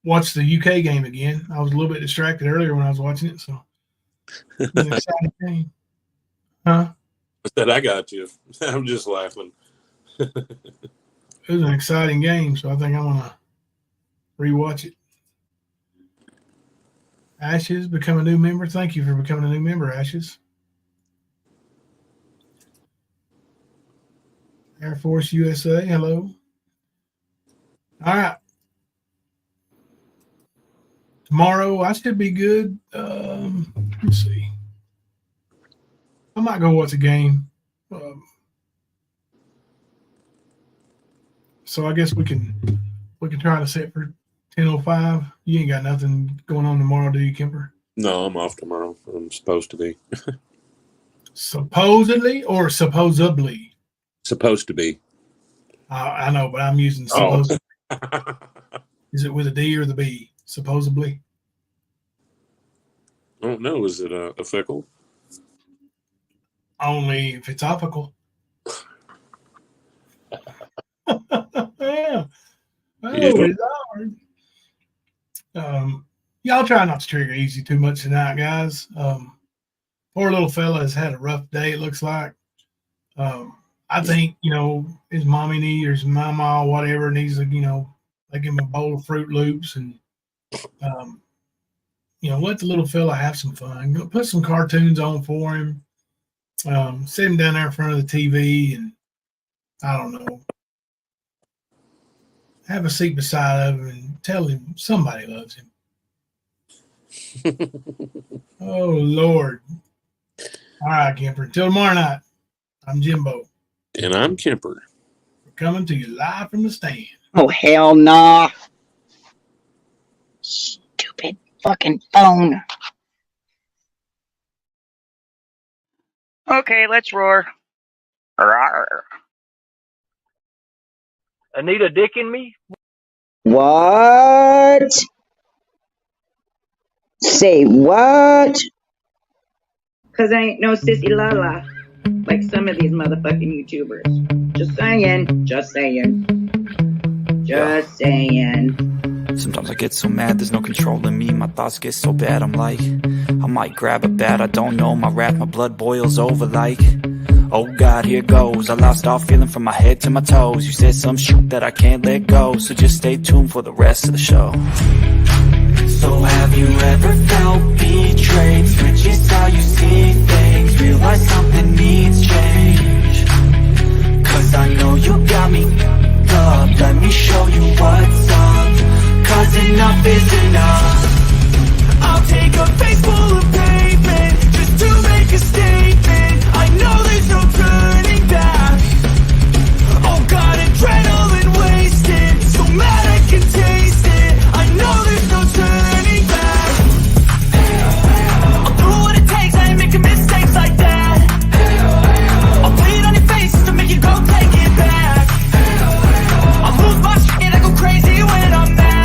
watch the UK game again. I was a little bit distracted earlier when I was watching it, so it was an exciting game. Huh? I said, I got you. I'm just laughing. It was an exciting game, so I think I'm going to rewatch it. Ashes, become a new member. Thank you for becoming a new member, Ashes. Air Force USA, hello. All right. Tomorrow, I should be good. Let's see. I might go watch a game. So I guess we can try to set for 10:05. You ain't got nothing going on tomorrow, do you, Kemper? No, I'm off tomorrow. I'm supposed to be. Supposedly or supposedly? Supposed to be. I know, but I'm using supposedly. Is it with a D or the B? Supposedly? I don't know. Is it a fickle? Only if it's topical. Yeah. Oh, Lord. Y'all try not to trigger easy too much tonight, guys. Poor little fella has had a rough day, it looks like. I think, his mommy or his mama or whatever needs to, they give him a bowl of Fruit Loops and, let the little fella have some fun. Go put some cartoons on for him. Sit him down there in front of the TV and, I don't know, have a seat beside him and tell him somebody loves him. Oh, Lord. All right, Kemper. Until tomorrow night, I'm Jimbo. And I'm Kemper. We're coming to you live from the stand. Oh, hell nah. Stupid fucking phone. Okay, let's roar. Rawr. Anita dick in me? What? Say what? Cause I ain't no sissy la-la like some of these motherfucking YouTubers. Just saying. Just saying. Just saying. Sometimes I get so mad, there's no controlling me. My thoughts get so bad, I'm like, I might grab a bat, I don't know. My wrath, my blood boils over like, oh God, here goes. I lost all feeling from my head to my toes. You said some shit that I can't let go, so just stay tuned for the rest of the show. So have you ever felt betrayed? Switches how you see things, realize something needs change. Cause I know you got me up, let me show you what's up. Cause enough is enough. I'll take a face full of pavement just to make a statement. I know there's no turning back. Oh God, adrenaline wasted, so mad I can taste it. I know there's no turning back. I'll do what it takes, I ain't making mistakes like that. I'll bleed on your face just to make you go take it back. I lose my shit, I go crazy when I'm mad.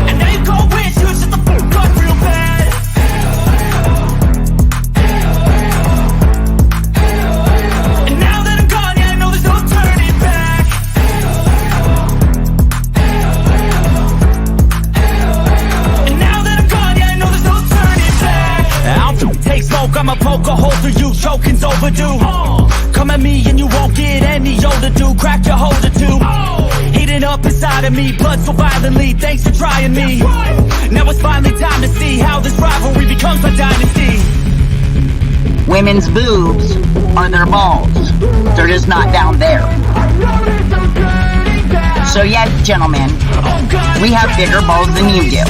And now you go wish you shut the fuck up real bad. And now that I'm gone, yeah, I know there's no turning back. And now that I'm gone, yeah, I know there's no turning back. I'll take smoke, I'ma poke a hole through you, choking's overdue. Come at me and you won't get any older, dude. Crack your holder too. Heating up inside of me, blood so violently. Thanks for trying me. Now it's finally time to see how this rivalry becomes a dynasty. Women's boobs are their balls. They're just not down there. So yeah, gentlemen, we have bigger balls than you do.